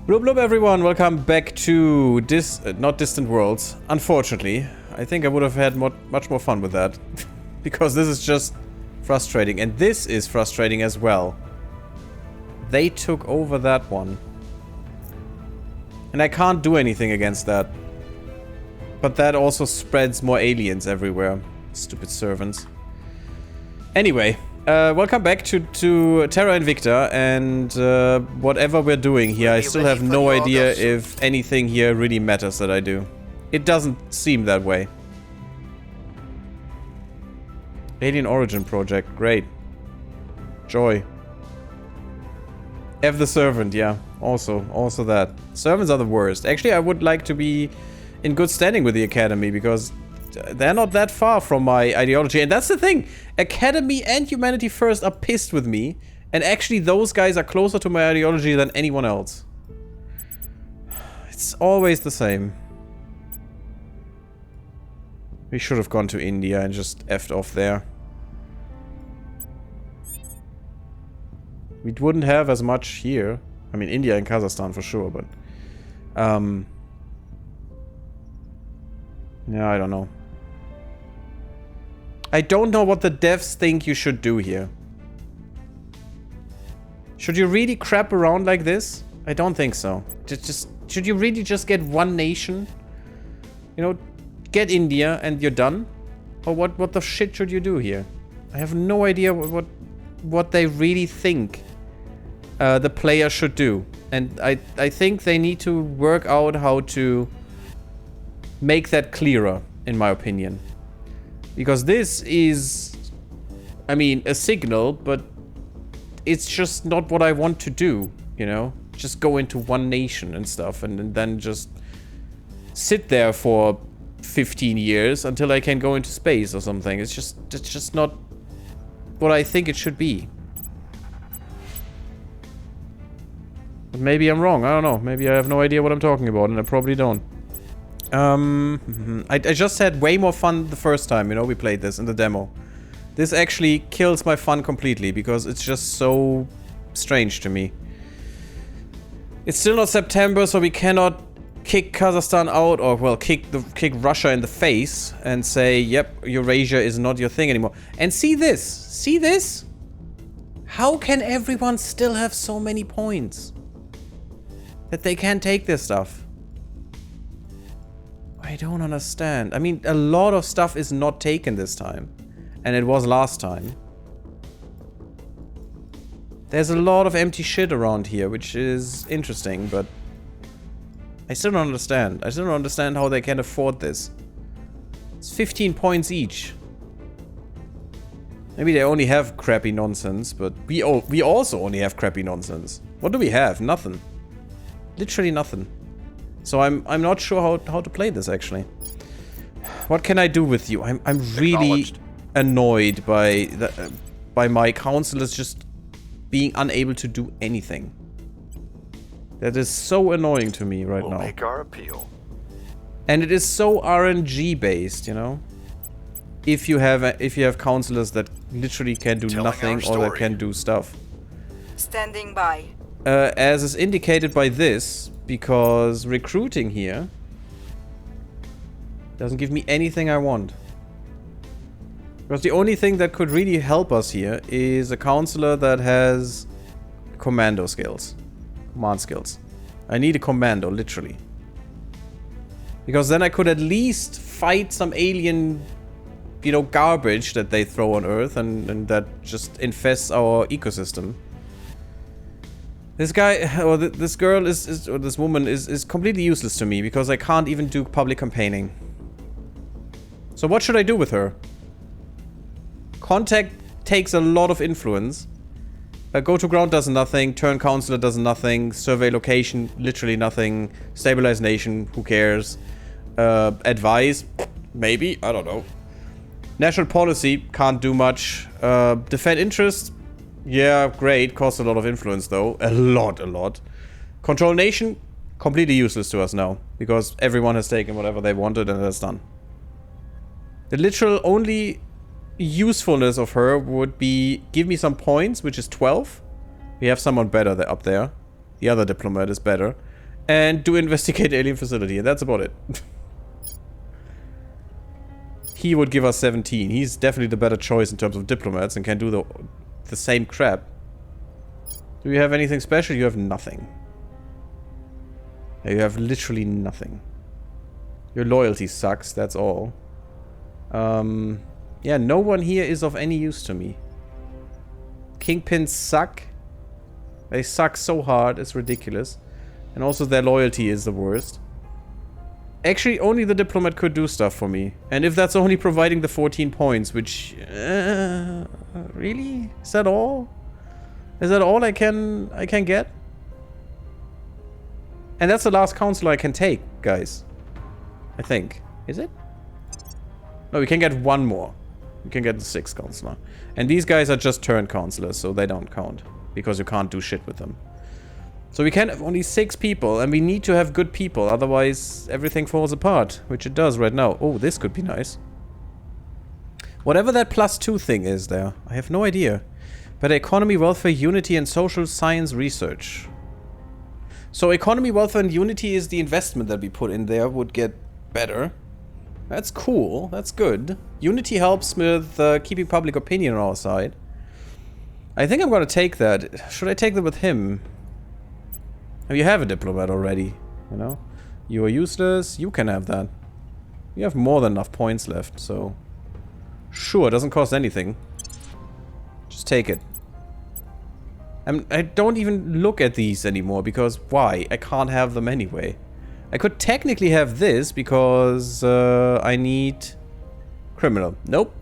Blub blub everyone, welcome back to not Distant Worlds. Unfortunately, I think I would have had much more fun with that. Because this is just frustrating. And this is frustrating as well. They took over that one. And I can't do anything against that. But that also spreads more aliens everywhere. Stupid servants. Anyway, welcome back to Terra Invicta, and whatever we're doing here, I still have no idea if anything here really matters that I do. It doesn't seem that way. Alien Origin Project, great. Joy. F the Servant, yeah. Also that. Servants are the worst. Actually, I would like to be in good standing with the Academy, because they're not that far from my ideology. And that's the thing. Academy and Humanity First are pissed with me. And actually those guys are closer to my ideology than anyone else. It's always the same. We should have gone to India and just effed off there. We wouldn't have as much here. I mean, India and Kazakhstan for sure, but... yeah, I don't know. I don't know what the devs think you should do here. Should you really crap around like this? I don't think so. Should you really just get one nation? You know, get India and you're done? Or what the shit should you do here? I have no idea what they really think the player should do. And I think they need to work out how to make that clearer, in my opinion. Because this is, I mean, a signal, but it's just not what I want to do, you know? Just go into one nation and stuff, and then just sit there for 15 years until I can go into space or something. It's just not what I think it should be. But maybe I'm wrong, I don't know. Maybe I have no idea what I'm talking about, and I probably don't. I just had way more fun the first time, you know, we played this in the demo. This actually kills my fun completely, because it's just so strange to me. It's still not September, so we cannot kick Kazakhstan out, or, well, kick Russia in the face and say, yep, Eurasia is not your thing anymore. And see this? See this? How can everyone still have so many points? That they can't take this stuff? I don't understand. I mean, a lot of stuff is not taken this time. And it was last time. There's a lot of empty shit around here, which is interesting, but... I still don't understand. I still don't understand how they can afford this. It's 15 points each. Maybe they only have crappy nonsense, but we also only have crappy nonsense. What do we have? Nothing. Literally nothing. So I'm not sure how to play this, actually. What can I do with you? I'm really annoyed by my counselors just being unable to do anything. That is so annoying to me right now. We'll make our appeal. And it is so RNG based, you know. If you have counselors that literally can do nothing or that can do stuff. Standing by. As is indicated by this, because recruiting here doesn't give me anything I want. Because the only thing that could really help us here is a counselor that has commando skills. Command skills. I need a commando, literally. Because then I could at least fight some alien, you know, garbage that they throw on Earth and that just infests our ecosystem. This guy, or this girl or this woman is completely useless to me, because I can't even do public campaigning. So what should I do with her? Contact takes a lot of influence. Go to ground does nothing, turn counselor does nothing, survey location, literally nothing, stabilize nation, who cares? Advise, maybe, I don't know. National policy, can't do much. Defend interest, yeah, great, costs a lot of influence though, a lot. Control nation, completely useless to us now, because everyone has taken whatever they wanted and that's done. The literal only usefulness of her would be give me some points, which is 12. We have someone better up there. The other diplomat is better. and do investigate alien facility, and that's about it. He would give us 17. He's definitely the better choice in terms of diplomats and can do the same crap. Do you have anything special? You have nothing. You have literally nothing. Your loyalty sucks, that's all. Yeah, no one here is of any use to me. Kingpins suck. They suck so hard, it's ridiculous. And also their loyalty is the worst. Actually, only the diplomat could do stuff for me. And if that's only providing the 14 points, which... really? Is that all? Is that all I can get? And that's the last councillor I can take, guys. I think. Is it? No, we can get one more. We can get the 6th councillor. And these guys are just turn councillors, so they don't count. Because you can't do shit with them. So we can have only 6 people, and we need to have good people, otherwise everything falls apart. Which it does right now. Oh, this could be nice. Whatever that +2 thing is there, I have no idea. Better economy, welfare, unity, and social science research. So economy, welfare, and unity is the investment that we put in there would get better. That's cool. That's good. Unity helps with keeping public opinion on our side. I think I'm gonna take that. Should I take that with him? Oh, you have a diplomat already, you know? You are useless. You can have that. You have more than enough points left, so... Sure, it doesn't cost anything. Just take it. I don't even look at these anymore, because why? I can't have them anyway. I could technically have this, because I need... criminal. Nope.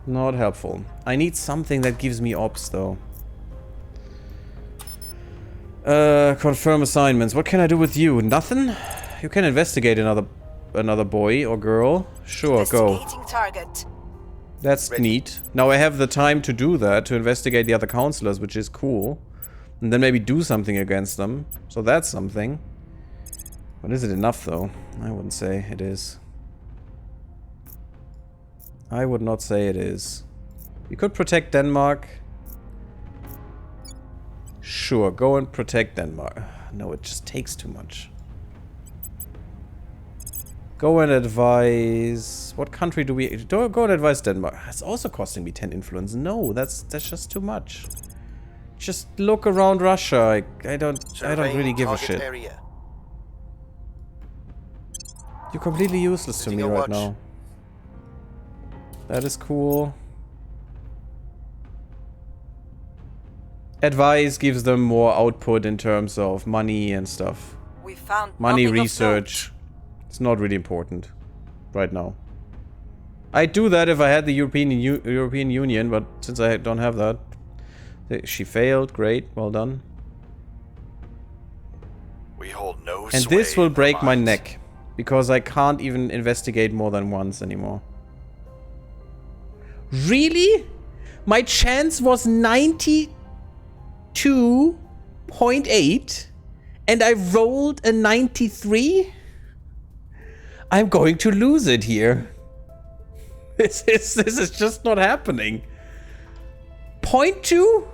Not helpful. I need something that gives me ops, though. Confirm assignments. What can I do with you? Nothing? You can investigate another boy or girl. Sure, go. Target. That's neat. Now I have the time to do that, to investigate the other counselors, which is cool. And then maybe do something against them. So that's something. But is it enough, though? I wouldn't say it is. I would not say it is. You could protect Denmark. Sure, go and protect Denmark. No, it just takes too much. Go and advise... What country do we... Go and advise Denmark. It's also costing me 10 influence. No, that's just too much. Just look around Russia. I don't really give a shit. Area. You're completely useless to me right now. That is cool. Advice gives them more output in terms of money and stuff. We found money, research. It's not really important right now. I'd do that if I had the European Union, but since I don't have that. She failed. Great. Well done. We hold no and sway this will break my minds. neck. Because I can't even investigate more than once anymore. Really? My chance was 92.8 and I rolled a 93? I'm going to lose it here. This is just not happening. 0.2?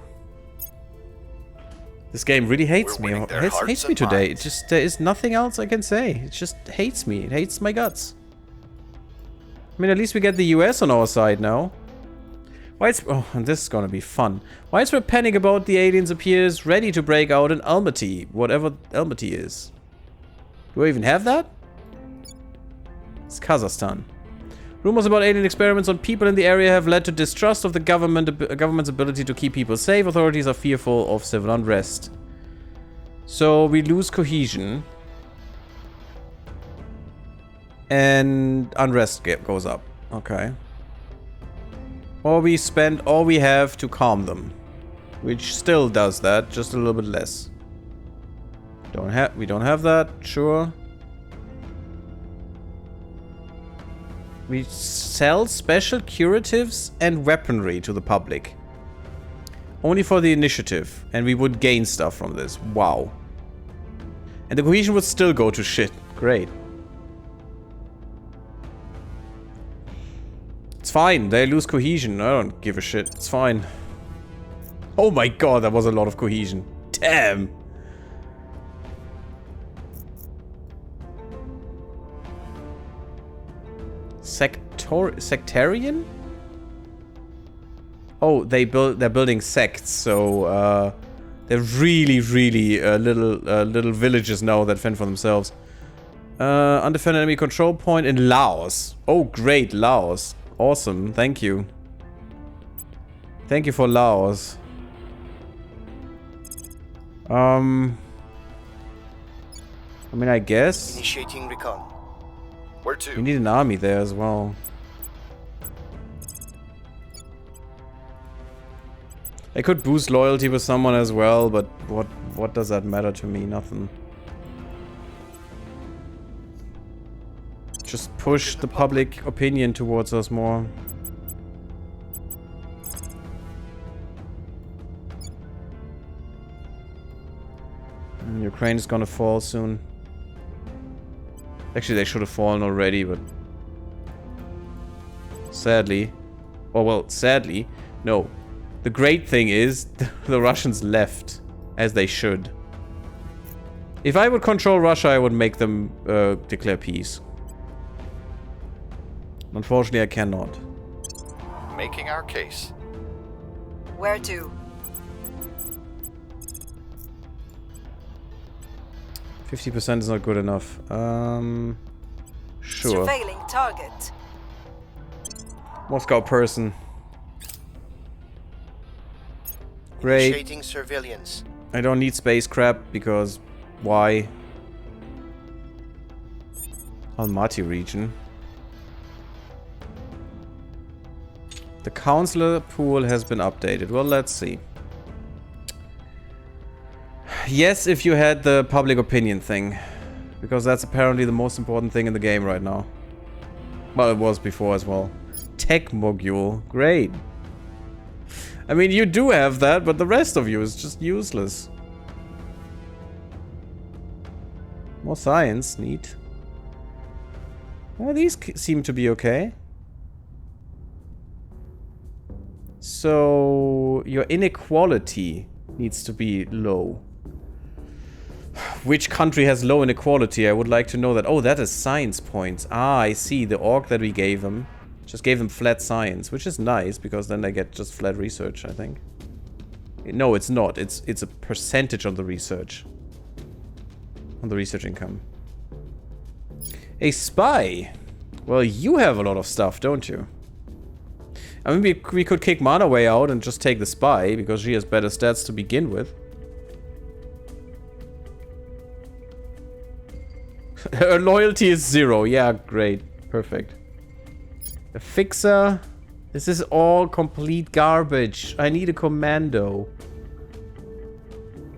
This game really hates me. It hates me today. It just, there is nothing else I can say. It just hates me. It hates my guts. I mean, at least we get the US on our side now. Oh, and this is gonna be fun. Widespread panic about the aliens appears ready to break out in Almaty. Whatever Almaty is. Do I even have that? It's Kazakhstan. Rumors about alien experiments on people in the area have led to distrust of the government's ability to keep people safe. Authorities are fearful of civil unrest. So we lose cohesion. And unrest goes up. Okay. Or we spend all we have to calm them. Which still does that, just a little bit less. We don't have that, sure. We sell special curatives and weaponry to the public. Only for the initiative. And we would gain stuff from this. Wow. And the cohesion would still go to shit. Great. It's fine. They lose cohesion. I don't give a shit. It's fine. Oh my god, that was a lot of cohesion. Damn. Sectarian? Oh, they're building sects, so they're really little villages now that fend for themselves. Undefended enemy control point in Laos. Oh great, Laos. Awesome, thank you. Thank you for Laos. I mean, I guess. Initiating recon. Where to? We need an army there as well. I could boost loyalty with someone as well, but what does that matter to me? Nothing. Just push the public opinion towards us more. Ukraine is gonna fall soon. Actually, they should have fallen already, but sadly, oh well, sadly, no. The great thing is the Russians left, as they should. If I would control Russia, I would make them declare peace. Unfortunately, I cannot. Making our case. Where to? 50% is not good enough. Sure. Surveilling target. Moscow person. Great. Initiating surveillance. I don't need space crap because why? Almaty region. The counselor pool has been updated. Well, let's see. Yes, if you had the public opinion thing. Because that's apparently the most important thing in the game right now. Well, it was before as well. Tech module. Great. I mean, you do have that, but the rest of you is just useless. More science. Neat. Well, these seem to be okay. So, your inequality needs to be low. Which country has low inequality? I would like to know that. Oh, that is science points. Ah, I see. The org that we gave them just gave them flat science, which is nice because then they get just flat research, I think. No, it's not. It's a percentage on the research. On the research income. A spy. Well, you have a lot of stuff, don't you? I mean, we could kick Mana way out and just take the spy because she has better stats to begin with. Her loyalty is 0. Yeah, great. Perfect. A fixer. This is all complete garbage. I need a commando.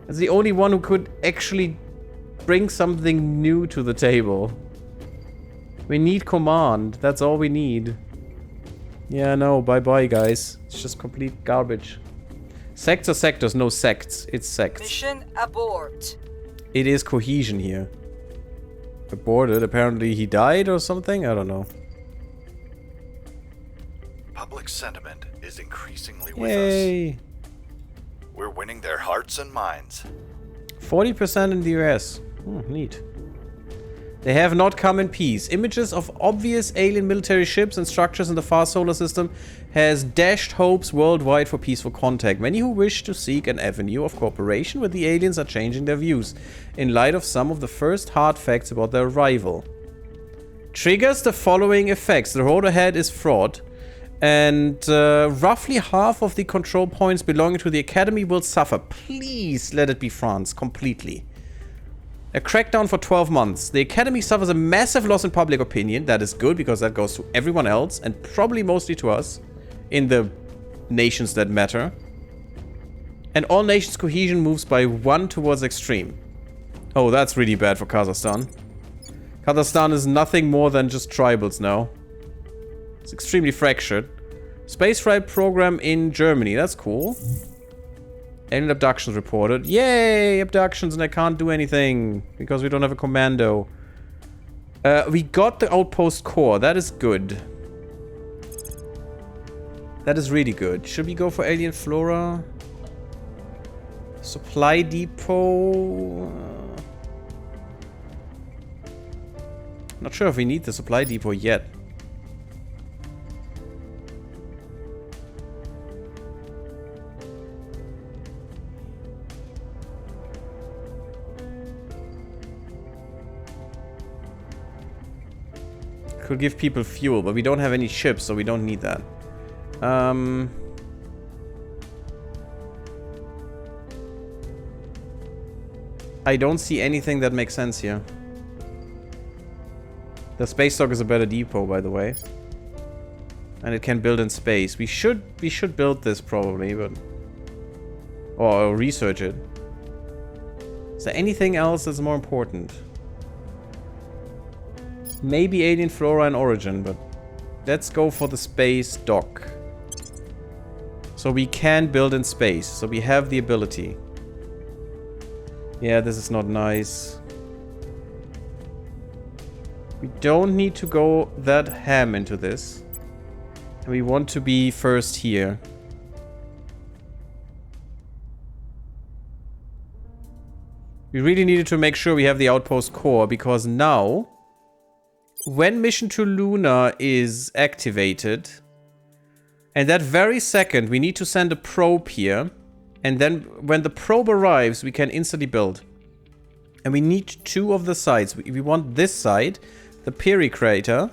That's the only one who could actually bring something new to the table. We need command. That's all we need. Yeah, no. Bye-bye, guys. It's just complete garbage. Sects or sectors? No sects. It's sects. Mission abort. It is cohesion here. Aborted. Apparently he died or something? I don't know. Public sentiment is increasingly with Yay! us. We're winning their hearts and minds. 40% in the US. Neat. They have not come in peace. Images of obvious alien military ships and structures in the far solar system has dashed hopes worldwide for peaceful contact. Many who wish to seek an avenue of cooperation with the aliens are changing their views in light of some of the first hard facts about their arrival. Triggers the following effects. The road ahead is fraud, and roughly half of the control points belonging to the Academy will suffer. Please let it be France completely. A crackdown for 12 months. The Academy suffers a massive loss in public opinion. That is good because that goes to everyone else and probably mostly to us in the nations that matter. And all nations' cohesion moves by 1 towards extreme. Oh, that's really bad for Kazakhstan. Kazakhstan is nothing more than just tribals now. It's extremely fractured. Space flight program in Germany. That's cool. Alien abductions reported. Yay! Abductions, and I can't do anything because we don't have a commando. We got the outpost core. That is good. That is really good. Should we go for alien flora? Supply depot. Not sure if we need the supply depot yet. Could give people fuel, but we don't have any ships, so we don't need that. I don't see anything that makes sense here. The space dock is a better depot, by the way. And it can build in space. We should build this probably, but... Or research it. Is there anything else that's more important? Maybe alien flora and origin, but let's go for the space dock. So we can build in space. So we have the ability. Yeah, this is not nice. We don't need to go that ham into this. And we want to be first here. We really needed to make sure we have the outpost core, because now, when Mission to Luna is activated, and that very second we need to send a probe here, and then when the probe arrives, we can instantly build. And we need 2 of the sides. We want this side, the Peri crater,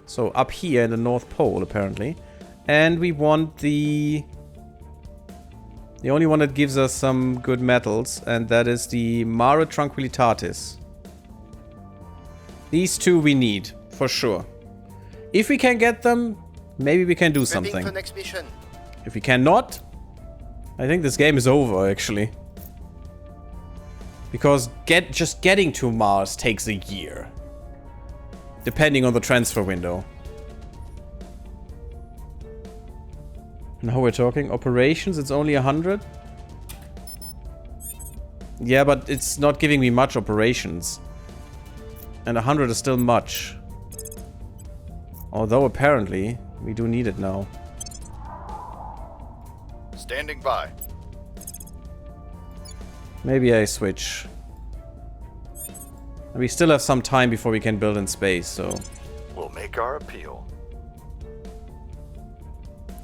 so up here in the North Pole apparently, and we want the only one that gives us some good metals, and that is the Mare Tranquillitatis. These 2 we need, for sure. If we can get them, maybe we can do something. For next mission. If we cannot, I think this game is over, actually. Because just getting to Mars takes a year. Depending on the transfer window. Now we're talking operations, it's only 100? Yeah, but it's not giving me much operations. And 100 is still much. Although apparently, we do need it now. Standing by. Maybe I switch. And we still have some time before we can build in space, so... We'll make our appeal.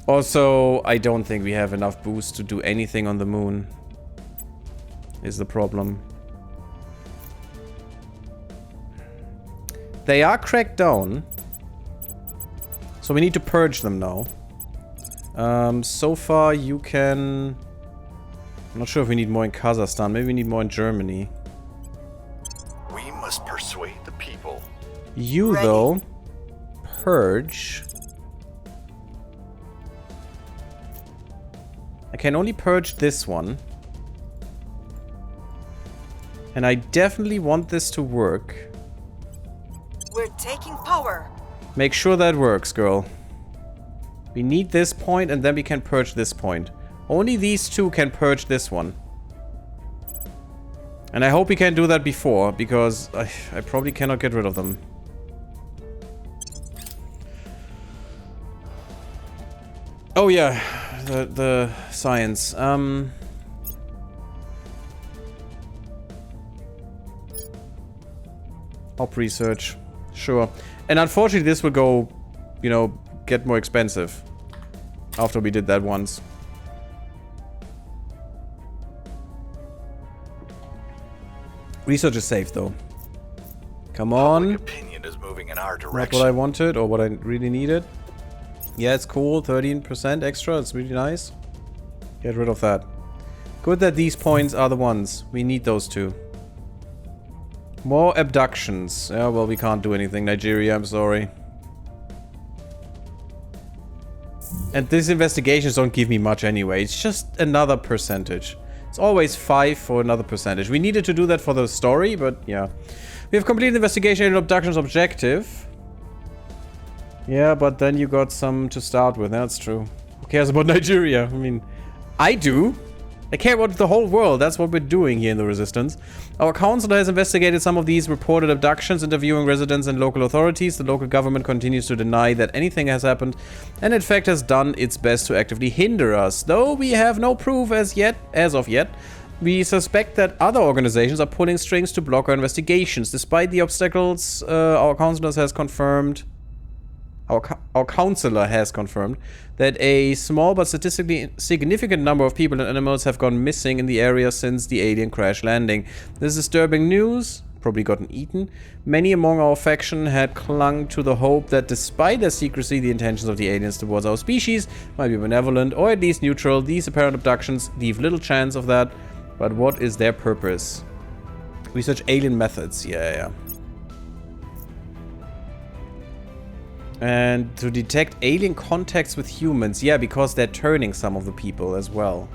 Also, I don't think we have enough boost to do anything on the moon. Is the problem. They are cracked down. So we need to purge them now. So far you can... I'm not sure if we need more in Kazakhstan. Maybe we need more in Germany. We must persuade the people. You, Ready. though, purge. I can only purge this one. And I definitely want this to work. We're taking power. Make sure that works, girl. We need this point, and then we can purge this point. Only these 2 can purge this one. And I hope we can do that before, because I probably cannot get rid of them. Oh yeah, the science. Op research. Sure. And unfortunately this will go, you know, get more expensive. After we did that once. Research is safe though. Come on. Public opinion is moving in our Not direction. what I wanted or what I really needed. Yeah, it's cool. 13% extra. It's really nice. Get rid of that. Good that these points are the ones. We need those 2. More abductions. Yeah, well, we can't do anything. Nigeria, I'm sorry. And these investigations don't give me much anyway. It's just another percentage. It's always 5 for another percentage. We needed to do that for the story, but yeah. We have completed the investigation and abductions objective. Yeah, but then you got some to start with. That's true. Who cares about Nigeria? I mean, I do. I care about the whole world. That's what we're doing here in the Resistance. Our council has investigated some of these reported abductions, interviewing residents and local authorities. The local government continues to deny that anything has happened, and in fact has done its best to actively hinder us. Though we have no proof as of yet, We suspect that other organizations are pulling strings to block our investigations. Despite the obstacles, our counselor has confirmed that a small but statistically significant number of people and animals have gone missing in the area since the alien crash landing. This is disturbing news. Probably gotten eaten. Many among our faction had clung to the hope that despite their secrecy, the intentions of the aliens towards our species might be benevolent or at least neutral. These apparent abductions leave little chance of that. But what is their purpose? Research alien methods. Yeah. And to detect alien contacts with humans. Yeah, because they're turning some of the people as well.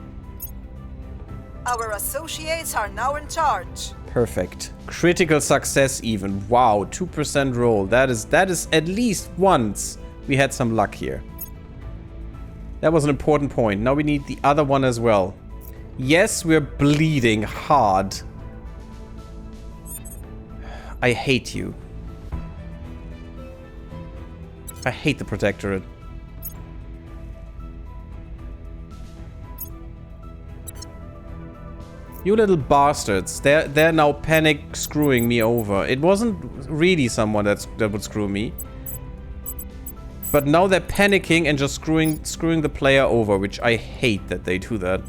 Our associates are now in charge. Perfect. Critical success even. Wow, 2% roll. That is at least once we had some luck here. That was an important point. Now we need the other one as well. Yes, we're bleeding hard. I hate you. I hate the Protectorate. You little bastards. They're now panic screwing me over. It wasn't really someone that would screw me. But now they're panicking and just screwing the player over, which I hate that they do that.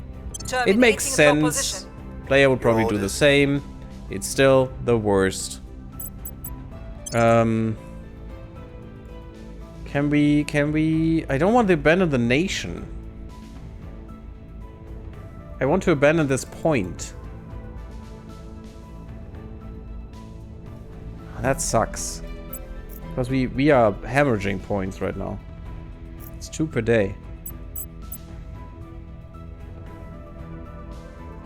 It makes sense. Player would probably do the same. It's still the worst. Can we... I don't want to abandon the nation. I want to abandon this point. That sucks. Because we are hemorrhaging points right now. It's 2 per day.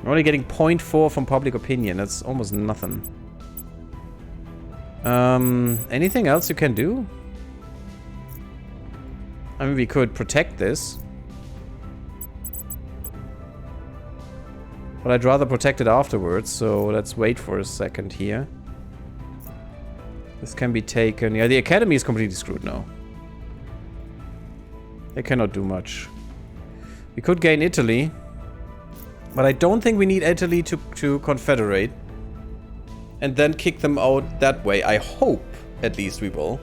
We're only getting 0.4 from public opinion. That's almost nothing. Anything else you can do? I mean, we could protect this. But I'd rather protect it afterwards, so let's wait for a second here. This can be taken. Yeah, the academy is completely screwed now. They cannot do much. We could gain Italy. But I don't think we need Italy to confederate. And then kick them out that way. I hope, at least we will.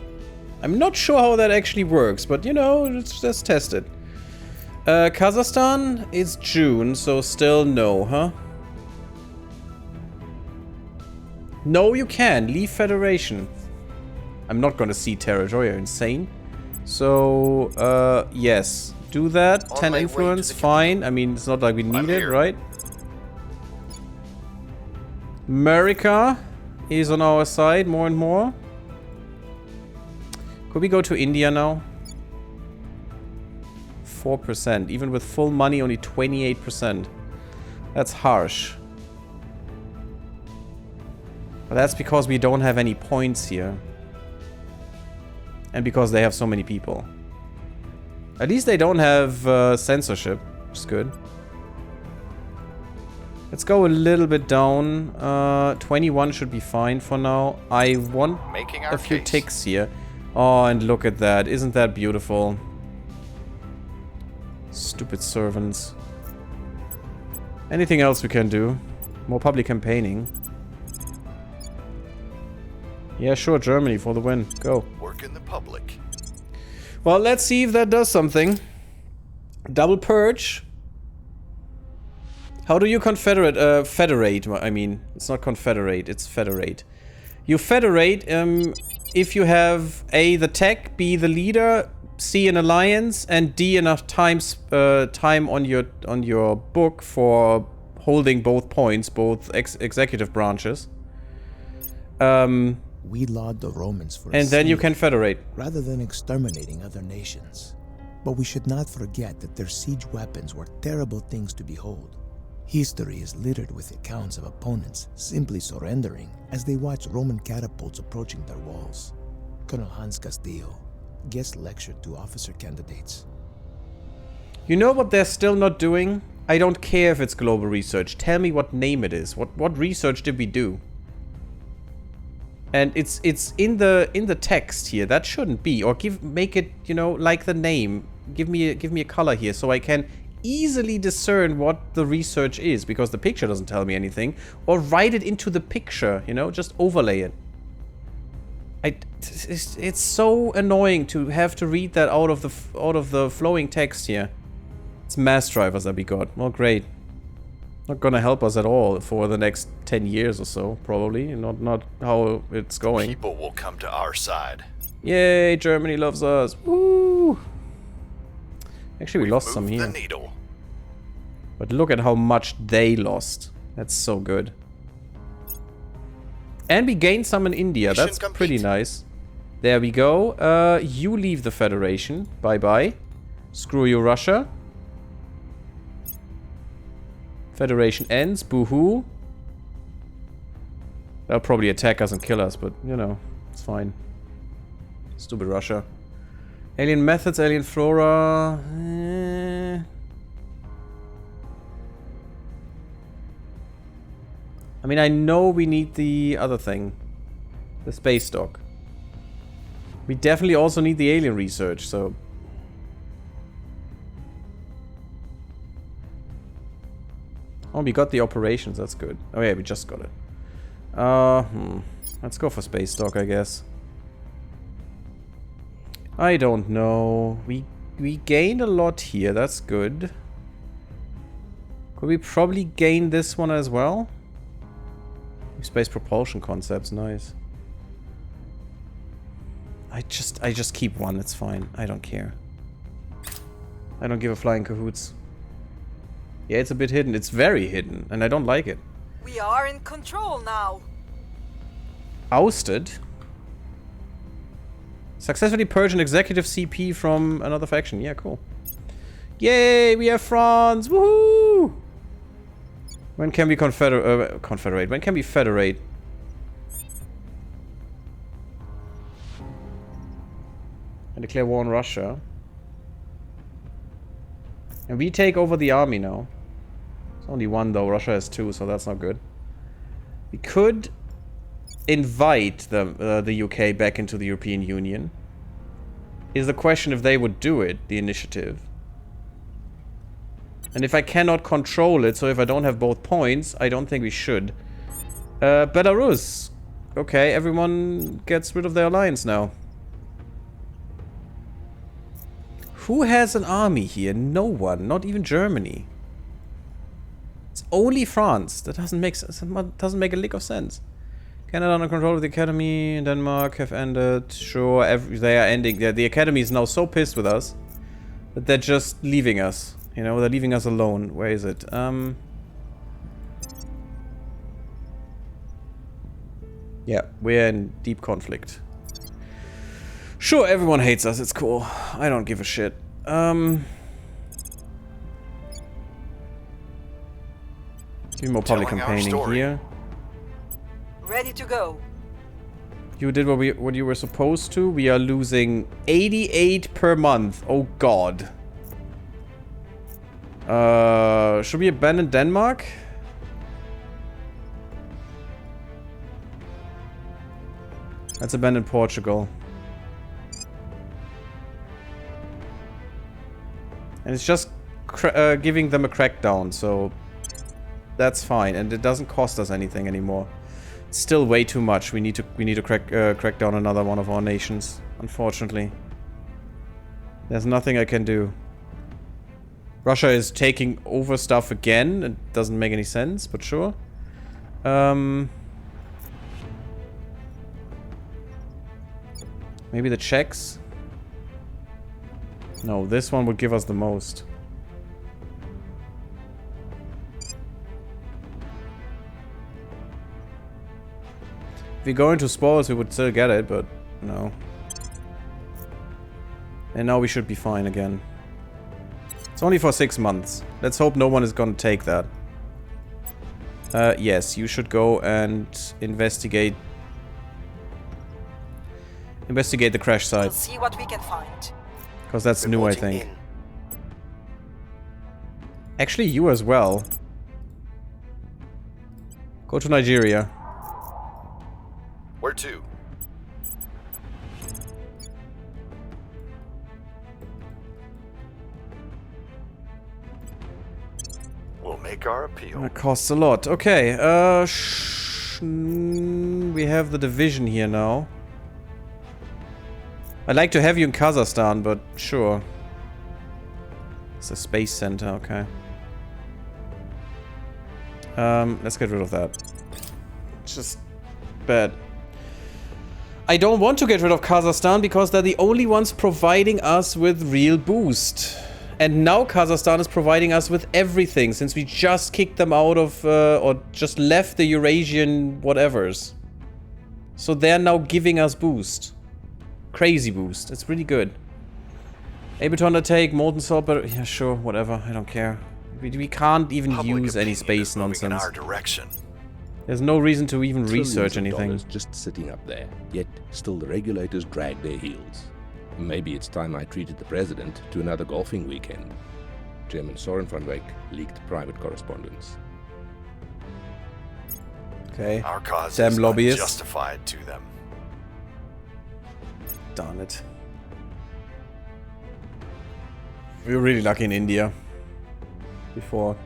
I'm not sure how that actually works, but you know, let's test it. Kazakhstan is June, so still no, huh? No, you can. Leave Federation. I'm not gonna see territory. You're insane. So, yes. Do that. 10 influence, fine. I mean, it's not like we need it, right? America is on our side more and more. Could we go to India now? 4%. Even with full money, only 28%. That's harsh. But that's because we don't have any points here. And because they have so many people. At least they don't have censorship, which is good. Let's go a little bit down. 21 should be fine for now. I want a few ticks here. Oh, and look at that. Isn't that beautiful? Stupid servants. Anything else we can do? More public campaigning. Yeah, sure, Germany for the win. Go. Work in the public. Well, let's see if that does something. Double purge. How do you confederate? Federate, I mean. It's not confederate, it's federate. You federate if you have A, the tech, B, the leader, C, an alliance, and D, enough time on your book for holding both points, both executive branches. We laud the Romans for and then you can federate. Rather than exterminating other nations. But we should not forget that their siege weapons were terrible things to behold. History is littered with accounts of opponents simply surrendering as they watch Roman catapults approaching their walls. Colonel Hans Castillo, guest lectured to officer candidates. You know what they're still not doing? I don't care if it's global research. Tell me what name it is. What research did we do? And it's in the text here. That shouldn't be. Or make it, you know, like the name. Give me a color here so I can easily discern what the research is, because the picture doesn't tell me anything. Or write it into the picture, you know? Just overlay it. It's so annoying to have to read that out of the flowing text here. It's mass drivers that we got. Well, great. Not gonna help us at all for the next 10 years or so, probably. Not how it's going. People will come to our side. Yay, Germany loves us. Woo! Actually, we lost some Move here. the needle. But look at how much they lost. That's so good. And we gained some in India. That's pretty nice. There we go. You leave the Federation. Bye-bye. Screw you, Russia. Federation ends. Boo-hoo. They'll probably attack us and kill us, but, you know, it's fine. Stupid Russia. Alien methods, alien flora. I mean, I know we need the other thing. The space dock. We definitely also need the alien research, so... Oh, we got the operations, that's good. Oh yeah, we just got it. Let's go for space dock, I guess. I don't know. We gained a lot here, that's good. Could we probably gain this one as well? Space propulsion concepts, nice. I just keep one, it's fine. I don't care. I don't give a flying cahoots. Yeah, it's a bit hidden. It's very hidden, and I don't like it. We are in control now. Ousted? Successfully purge an executive CP from another faction. Yeah, cool. Yay, we have France! Woohoo! When can we confederate? When can we federate? And declare war on Russia. And we take over the army now. It's only one though. Russia has two, so that's not good. We could invite the UK back into the European Union. Is the question if they would do it, the initiative. And if I cannot control it, so if I don't have both points, I don't think we should. Belarus. Okay, everyone gets rid of their alliance now. Who has an army here? No one. Not even Germany. It's only France. That doesn't make sense. Doesn't make a lick of sense. Canada under control of the Academy. In Denmark have ended. Sure, they are ending. The Academy is now so pissed with us that they're just leaving us. You know, they're leaving us alone. Where is it? Yeah, we're in deep conflict. Sure, everyone hates us. It's cool. I don't give a shit. Give me more public campaigning here. Ready to go. You did what you were supposed to. We are losing 88 per month. Oh god. Should we abandon Denmark? Let's abandon Portugal. And it's just giving them a crackdown, so that's fine, and it doesn't cost us anything anymore. It's still way too much. We need to crack down another one of our nations, unfortunately. There's nothing I can do. Russia is taking over stuff again. It doesn't make any sense, but sure. Maybe the Czechs? No, this one would give us the most. If we go into spoils, we would still get it, but no. And now we should be fine again. It's only for 6 months. Let's hope no one is gonna take that. Yes, you should go and investigate. Investigate the crash site. We'll see what we can find. Because that's new, I think. Actually, you as well. Go to Nigeria. Where to? make our appeal. That costs a lot. Okay, we have the division here now. I'd like to have you in Kazakhstan, but sure. It's a space center, okay. Let's get rid of that. It's just bad. I don't want to get rid of Kazakhstan because they're the only ones providing us with real boost. And now Kazakhstan is providing us with everything since we just kicked them out of, or just left the Eurasian whatevers. So they're now giving us boost. Crazy boost. It's really good. Able to undertake molten salt, but yeah, sure, whatever. I don't care. We can't even use any space nonsense. In our direction. There's no reason to even research anything. Just sitting up there, yet still the regulators drag their heels. Maybe it's time I treated the president to another golfing weekend. Chairman Soren van Wyk leaked private correspondence. Okay. Our cause Damn is lobbyists. unjustified to them. Darn it. We were really lucky in India. Before.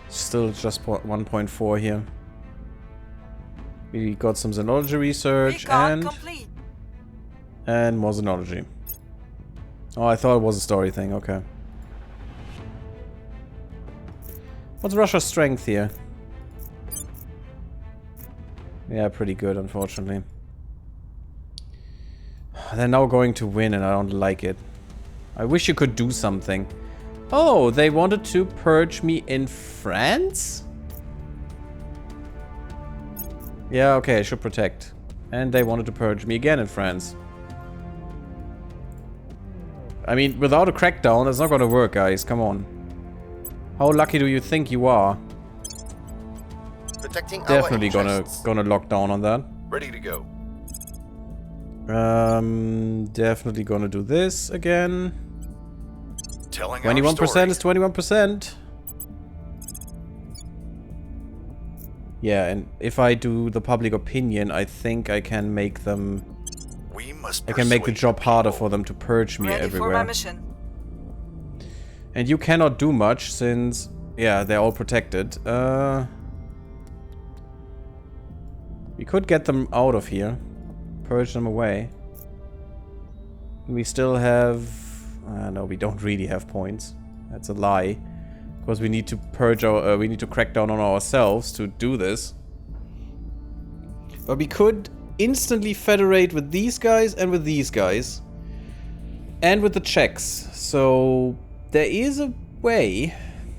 Still just 1.4 here. We got some xenology research Recon complete. and more xenology. Oh, I thought it was a story thing. Okay. What's Russia's strength here? Yeah, pretty good, unfortunately. They're now going to win, and I don't like it. I wish you could do something. Oh, they wanted to purge me in France? Yeah, okay, I should protect. And they wanted to purge me again in France. I mean, without a crackdown, that's not gonna work, guys. Come on. How lucky do you think you are? Protecting Definitely our interests. gonna lock down on that. Ready to go. Definitely gonna do this again. Telling 21% is 21%. Yeah, and if I do the public opinion, I think I can make them... We must I can make the persuade job harder people. for them to purge me Ready everywhere. for my mission. And you cannot do much since... Yeah, they're all protected. We could get them out of here. Purge them away. We still have... no, we don't really have points. That's a lie. Because we need to purge our... we need to crack down on ourselves to do this. But we could instantly federate with these guys and with these guys. And with the Czechs. So... there is a way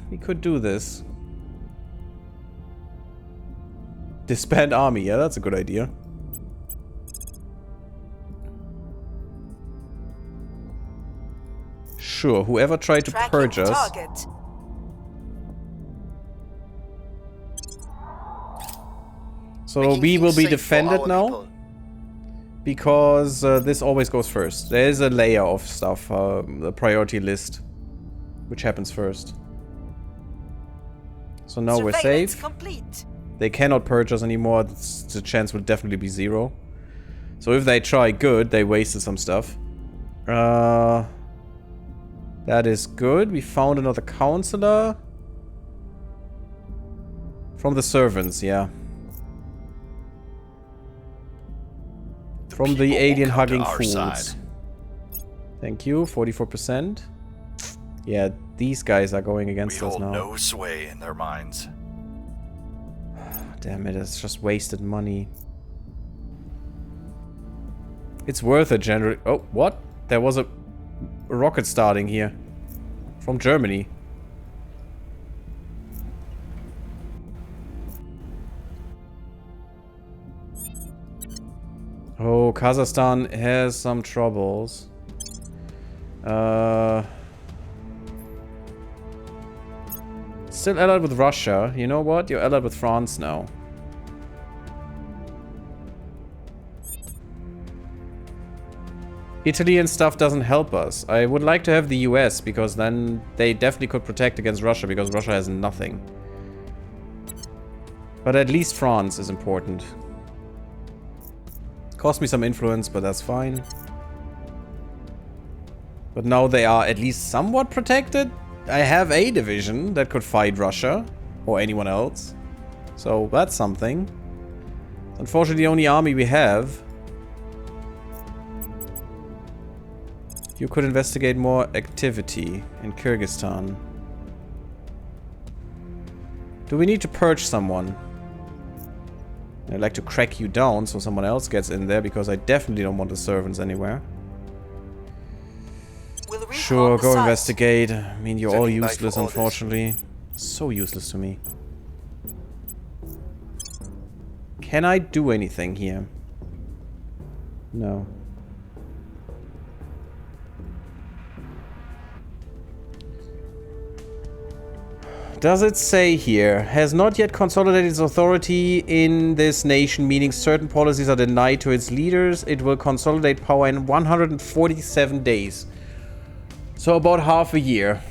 we could do this. Disband army. Yeah, that's a good idea. Sure, whoever tried to Tracking purge us. target. So Making we will things be safe for defended our now. people. Because this always goes first. There is a layer of stuff, the priority list, which happens first. So now we're Surveillance safe. complete. They cannot purge us anymore. The chance will definitely be 0. So if they try good, they wasted some stuff. That is good. We found another counselor. From the servants, yeah. From the people will alien come hugging to our fools. side. Thank you, 44%. Yeah, these guys are going We against us hold now. no sway in their minds. Damn it, it's just wasted money. It's worth it, generally. Oh, what? There was a rocket starting here. From Germany. Oh, Kazakhstan has some troubles. Still allied with Russia. You know what? You're allied with France now. Italy and stuff doesn't help us. I would like to have the US, because then they definitely could protect against Russia, because Russia has nothing. But at least France is important. Cost me some influence, but that's fine. But now they are at least somewhat protected. I have a division that could fight Russia or anyone else. So that's something. Unfortunately, the only army we have. You could investigate more activity in Kyrgyzstan. Do we need to purge someone? I'd like to crack you down so someone else gets in there, because I definitely don't want the servants anywhere. Sure, go investigate. I mean, you're all useless, unfortunately. So useless to me. Can I do anything here? No. Does it say here, has not yet consolidated its authority in this nation, meaning certain policies are denied to its leaders. It will consolidate power in 147 days. So about half a year.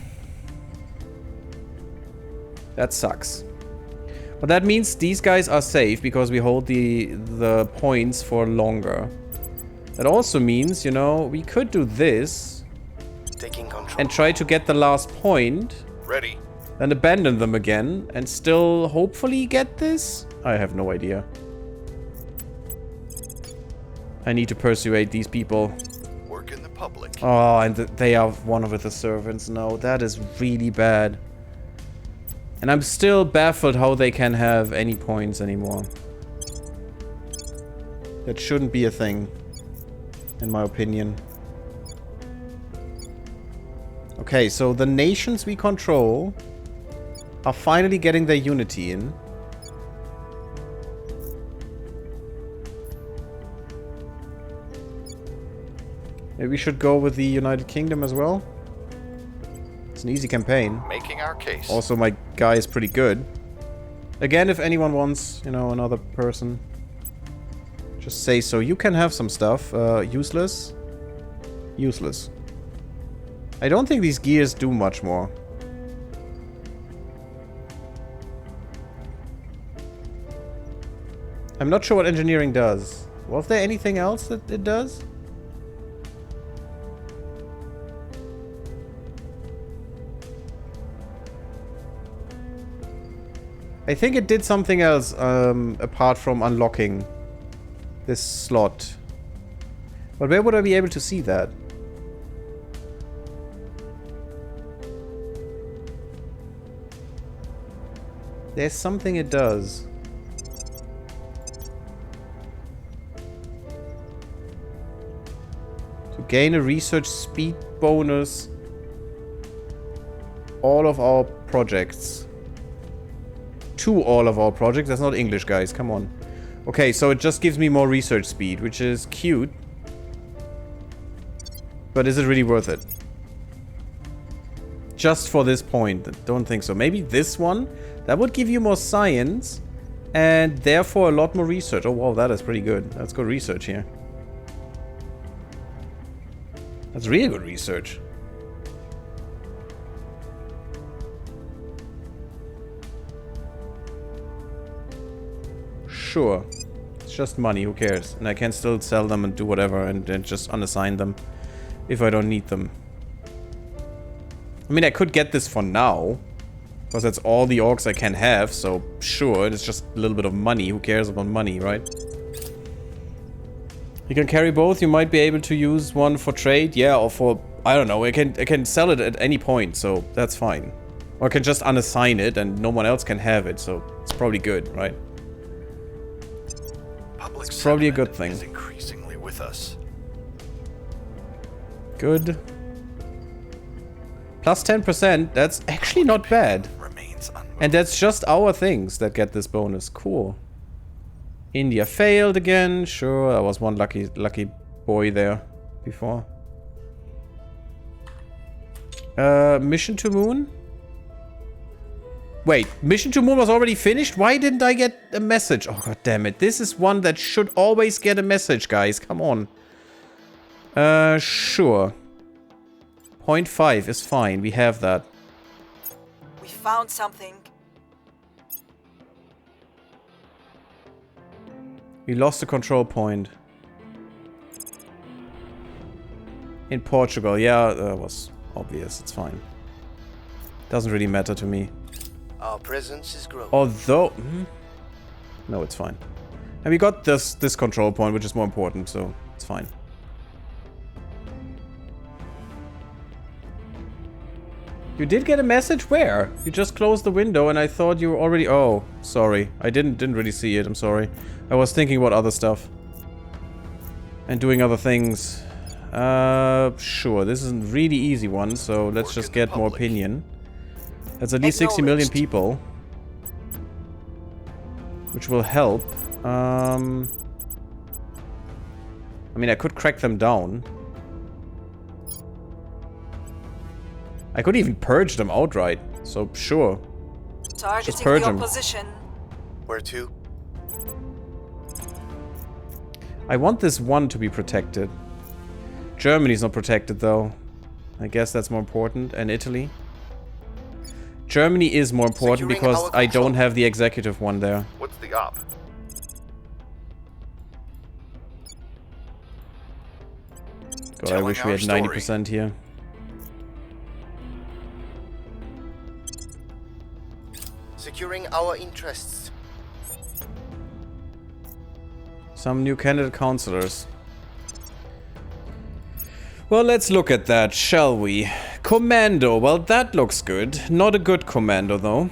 That sucks. But that means these guys are safe because we hold the points for longer. That also means, you know, we could do this. Taking control. And try to get the last point. Ready. Then abandon them again and still hopefully get this? I have no idea. I need to persuade these people. Work in the public. Oh, and they are one of the servants. No, that is really bad. And I'm still baffled how they can have any points anymore. That shouldn't be a thing, in my opinion. Okay, so the nations we control are finally getting their unity in. Maybe we should go with the United Kingdom as well. It's an easy campaign. Making our case. Also, my guy is pretty good. Again, if anyone wants, you know, another person, just say so. You can have some stuff. Useless. Useless. I don't think these gears do much more. I'm not sure what engineering does. Was there anything else that it does? I think it did something else apart from unlocking this slot. But where would I be able to see that? There's something it does. To gain a research speed bonus. All of our projects. To all of our projects. That's not English, guys. Come on. Okay, so it just gives me more research speed, which is cute. But is it really worth it? Just for this point. Don't think so. Maybe this one? That would give you more science. And therefore a lot more research. Oh, wow, that is pretty good. Let's go research here. That's really good research. Sure. It's just money, who cares? And I can still sell them and do whatever and just unassign them if I don't need them. I mean, I could get this for now. Because that's all the orcs I can have, so sure, it's just a little bit of money. Who cares about money, right? You can carry both. You might be able to use one for trade, yeah, or for... I don't know, I can sell it at any point, so that's fine. Or I can just unassign it and no one else can have it, so it's probably good, right? Public it's probably a good thing. Is increasingly with us. Good. Plus 10%, that's actually not bad. And that's just our things that get this bonus. Cool. India failed again. Sure, I was one lucky boy there before. Mission to Moon? Wait, Mission to Moon was already finished? Why didn't I get a message? Oh, god damn it. This is one that should always get a message, guys. Come on. Sure. 0.5 is fine. We have that. We found something. We lost the control point. In Portugal. Yeah, that was obvious. It's fine. Doesn't really matter to me. Our presence is growing. Although... No, it's fine. And we got this control point, which is more important, so it's fine. You did get a message? Where? You just closed the window and I thought you were already... Oh, sorry. I didn't really see it. I'm sorry. I was thinking about other stuff. And doing other things. Sure. This is a really easy one, so let's just get more opinion. That's at least 60 million people. Which will help. I mean, I could crack them down. I could even purge them outright, so sure. Just purge Targeting them. your position. Where to? I want this one to be protected. Germany's not protected though. I guess that's more important. And Italy. Germany is more important Securing because our I don't control. have the executive one there. What's the op? God, I Telling wish we our had story. 90% here. Securing our interests. Some new candidate councillors. Well, let's look at that, shall we? Commando. Well, that looks good. Not a good commando, though.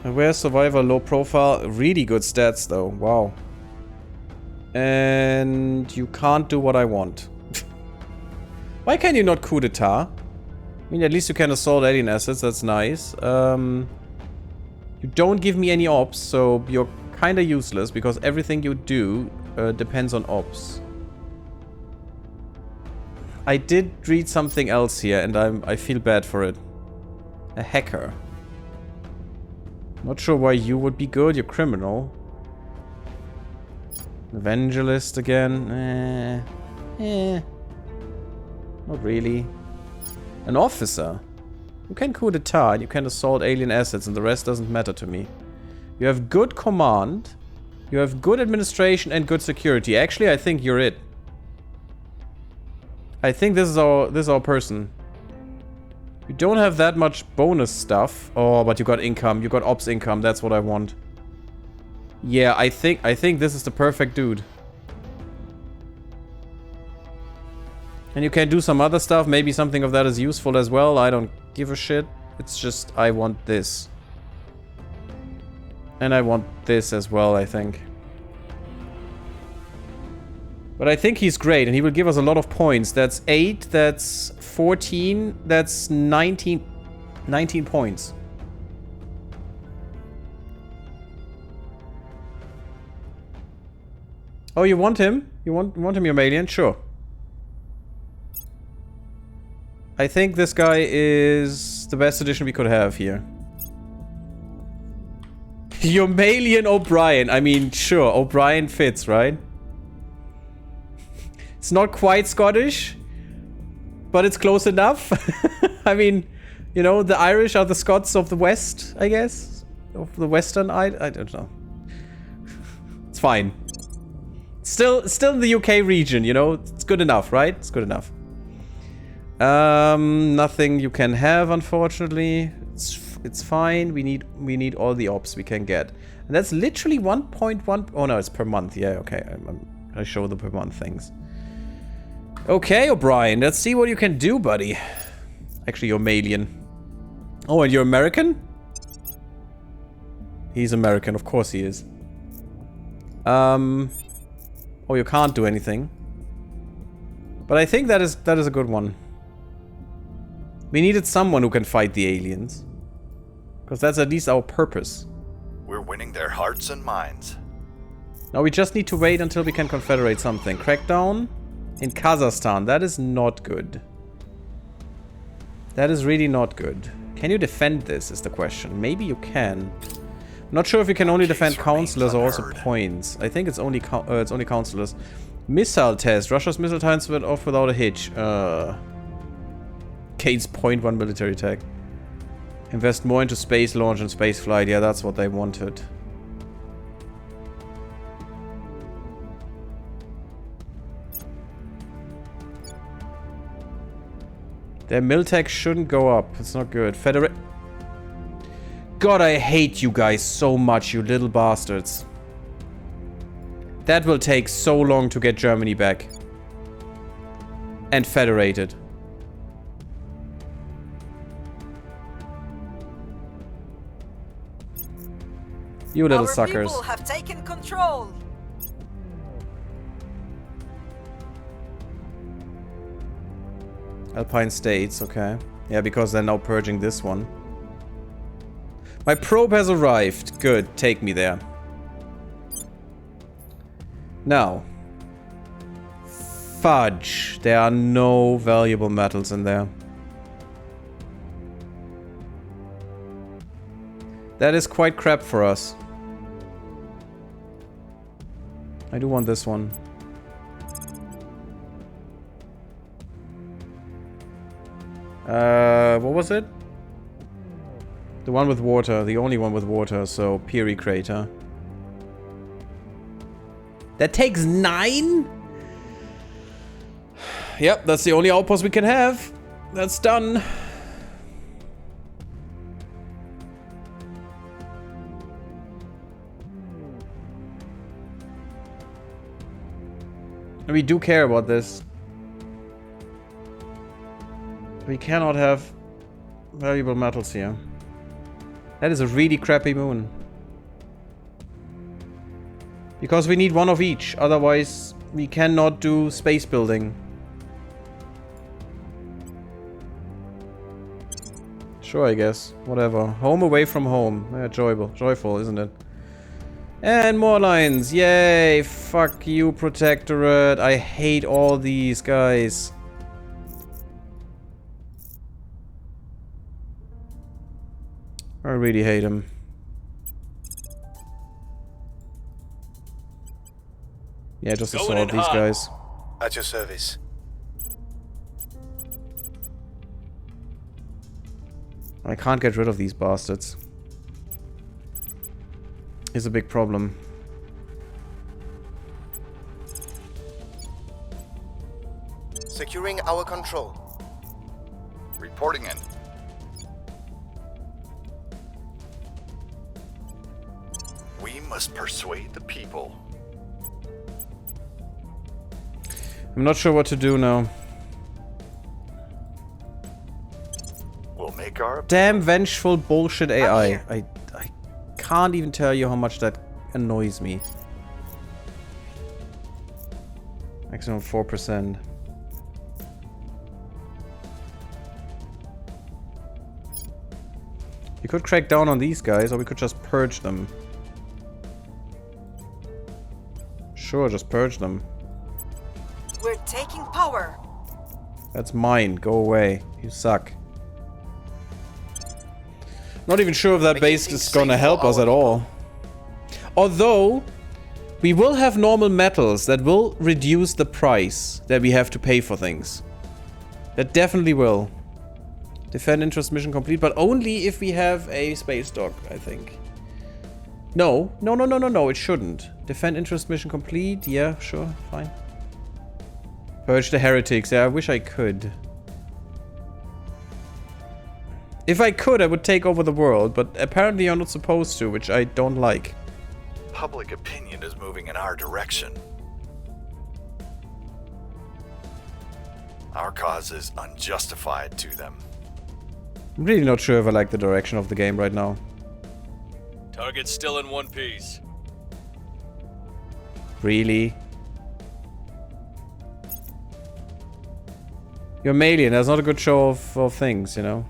Aware survivor, low profile. Really good stats, though. Wow. And you can't do what I want. Why can you not coup d'etat? I mean, at least you can assault alien assets. That's nice. You don't give me any ops, so you're kind of useless because everything you do depends on ops. I did read something else here, and I feel bad for it. A hacker. Not sure why you would be good. You're criminal. Evangelist again. Not really. An officer. You can coup d'etat, you can assault alien assets, and the rest doesn't matter to me. You have good command. You have good administration and good security. Actually, I think you're it. I think this is our person. You don't have that much bonus stuff. Oh, but you got income. You got ops income. That's what I want. Yeah, I think this is the perfect dude. And you can do some other stuff. Maybe something of that is useful as well. I don't give a shit. It's just I want this. And I want this as well, I think. But I think he's great, and he will give us a lot of points. That's 8, that's 14, that's 19 points. Oh, you want him? You want him, Yomalian? Sure. I think this guy is the best addition we could have here. Yomalian O'Brien. I mean, sure, O'Brien fits, right? It's not quite Scottish, but it's close enough. I mean, you know, the Irish are the Scots of the West, I guess. Of the Western, I don't know. It's fine. Still in the UK region, you know? It's good enough, right? It's good enough. Nothing you can have, unfortunately. It's fine. We need all the ops we can get. And that's literally 1.1... Oh, no, it's per month. Yeah, okay. I show the per month things. Okay, O'Brien, let's see what you can do, buddy. Actually, you're Malian. Oh, and you're American? He's American, of course he is. Oh, you can't do anything. But I think that is a good one. We needed someone who can fight the aliens. Because that's at least our purpose. We're winning their hearts and minds. Now we just need to wait until we can confederate something. Crackdown in Kazakhstan. That is not good. That is really not good. Can you defend this is the question. Maybe you can. I'm not sure if you can only defend councillors or also points. I think it's only councillors. Missile test. Russia's missile times went off without a hitch. Gains 0.1 military tech. Invest more into space launch and space flight. Yeah, that's what they wanted. Their Miltech shouldn't go up. It's not good. God, I hate you guys so much, you little bastards. That will take so long to get Germany back. And federated. You little suckers. Our people have taken control. Alpine States, okay. Yeah, because they're now purging this one. My probe has arrived. Good, take me there. Now. Fudge. There are no valuable metals in there. That is quite crap for us. I do want this one. What was it? The one with water. The only one with water, so Peary Crater. That takes 9? Yep, that's the only outpost we can have. That's done. And we do care about this. We cannot have valuable metals here. That is a really crappy moon. Because we need one of each, otherwise we cannot do space building. Sure, I guess. Whatever. Home away from home. Yeah, joyful, isn't it? And more lines. Yay! Fuck you, Protectorate. I hate all these guys. I really hate him. Yeah, just assault these guys. At your service. I can't get rid of these bastards. It's a big problem. Securing our control. Reporting in. We must persuade the people. I'm not sure what to do now. We'll make our... Damn vengeful bullshit AI. I can't even tell you how much that annoys me. Maximum 4%. We could crack down on these guys, or we could just purge them. Sure, just purge them. We're taking power. That's mine. Go away. You suck. Not even sure if that base is gonna help us at all. Although, we will have normal metals that will reduce the price that we have to pay for things. That definitely will. Defend interest mission complete, but only if we have a space dock, I think. No, it shouldn't. Defend interest mission complete, yeah, sure, fine. Purge the heretics, yeah, I wish I could. If I could, I would take over the world, but apparently you're not supposed to, which I don't like. Public opinion is moving in our direction. Our cause is unjustified to them. I'm really not sure if I like the direction of the game right now. Target's still in one piece. Really? You're Malian, that's not a good show of things, you know?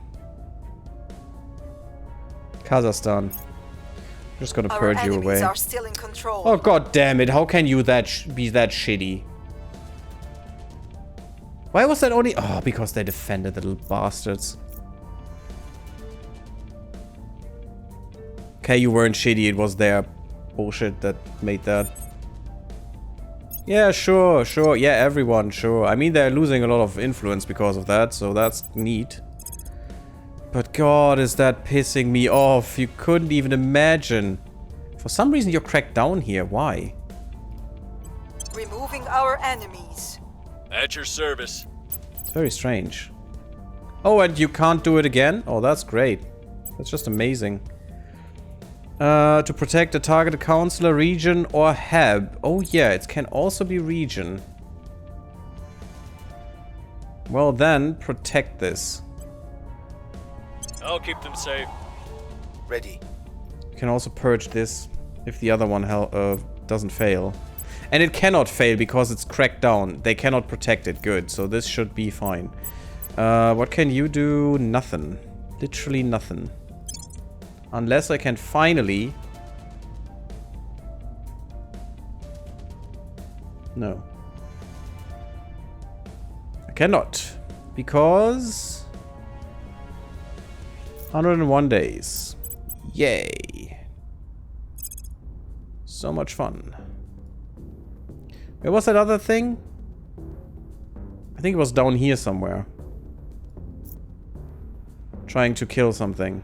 Kazakhstan. I'm just gonna purge you away. Are still in control. Oh god damn it, how can you be that shitty? Why was that only... Oh, because they defended the little bastards. Okay, you weren't shitty, it was their bullshit that made that. Yeah, sure. Yeah, everyone, sure. I mean, they're losing a lot of influence because of that, so that's neat. But god, is that pissing me off. You couldn't even imagine. For some reason, you're cracked down here. Why? Removing our enemies. At your service. It's very strange. Oh, and you can't do it again? Oh, that's great. That's just amazing. To protect a targeted counselor, region, or hab. Oh yeah, it can also be region. Well then, protect this. I'll keep them safe. Ready. You can also purge this if the other one doesn't fail. And it cannot fail because it's cracked down. They cannot protect it. Good, so this should be fine. What can you do? Nothing. Literally nothing. Unless I can finally... No. I cannot. Because... 101 days. Yay. So much fun. Where was that other thing? I think it was down here somewhere. Trying to kill something.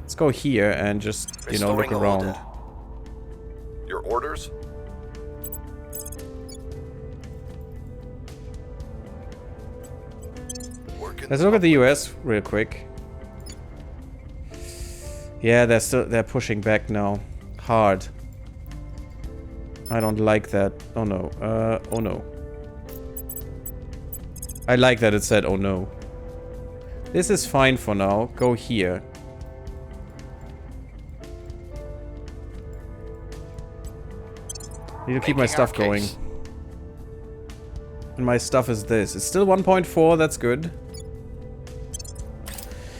Let's go here and just, you know, look around. Order. Your orders? Let's look at the US real quick. Yeah, they're pushing back now. Hard. I don't like that. Oh no. Oh no. I like that it said oh no. This is fine for now. Go here. Need to keep my stuff going. And my stuff is this. It's still 1.4, that's good.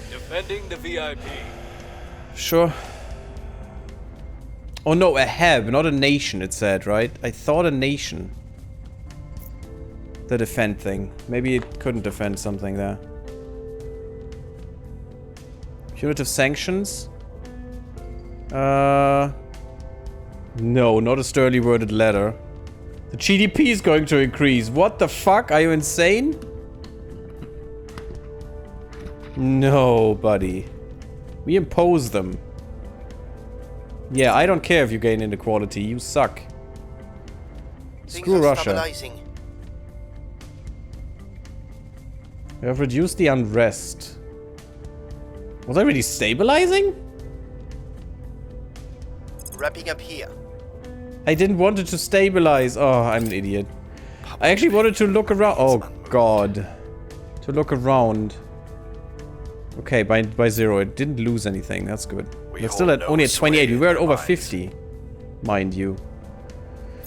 Defending the VIP. Sure. Oh no, a heb, not a nation, it said, right? I thought a nation. The defend thing. Maybe it couldn't defend something there. Punitive sanctions? No, not a sternly worded letter. The GDP is going to increase. What the fuck? Are you insane? No, buddy. We impose them. Yeah, I don't care if you gain inequality. You suck. Screw Russia. We have reduced the unrest. Was I really stabilizing? Wrapping up here. I didn't want it to stabilize. Oh, I'm an idiot. I actually wanted to look around. Oh, God. To look around. Okay, by 0. It didn't lose anything. That's good. We're still at only at 28. We were at over 50. Mind you.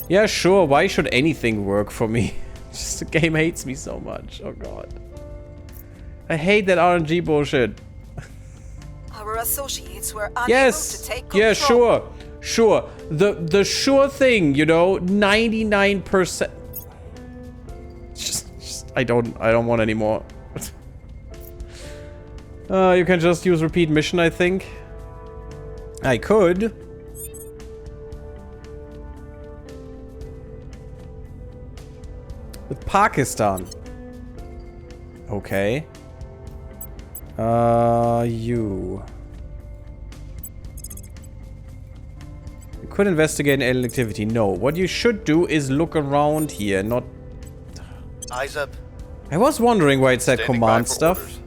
Yeah, sure. Why should anything work for me? Just the game hates me so much. Oh, God. I hate that RNG bullshit. Our associates were unable Yes. to take control. Yeah, sure. Sure. The sure thing, you know, 99%. Just I don't want any more. You can just use repeat mission, I think. I could. With Pakistan. Okay. You could investigate alien activity. No. What you should do is look around here, not... Eyes up. I was wondering why it said Standing command by for stuff. orders.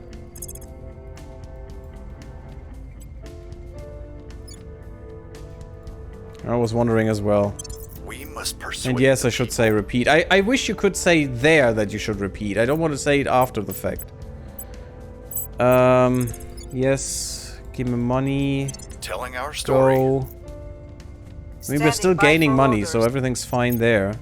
I was wondering as well. We must persuade And yes, the I should people. say repeat. I wish you could say there that you should repeat. I don't want to say it after the fact. Yes. Give me money. Telling our story. Go. I mean, we're still Standing by gaining for money, so orders. everything's fine there.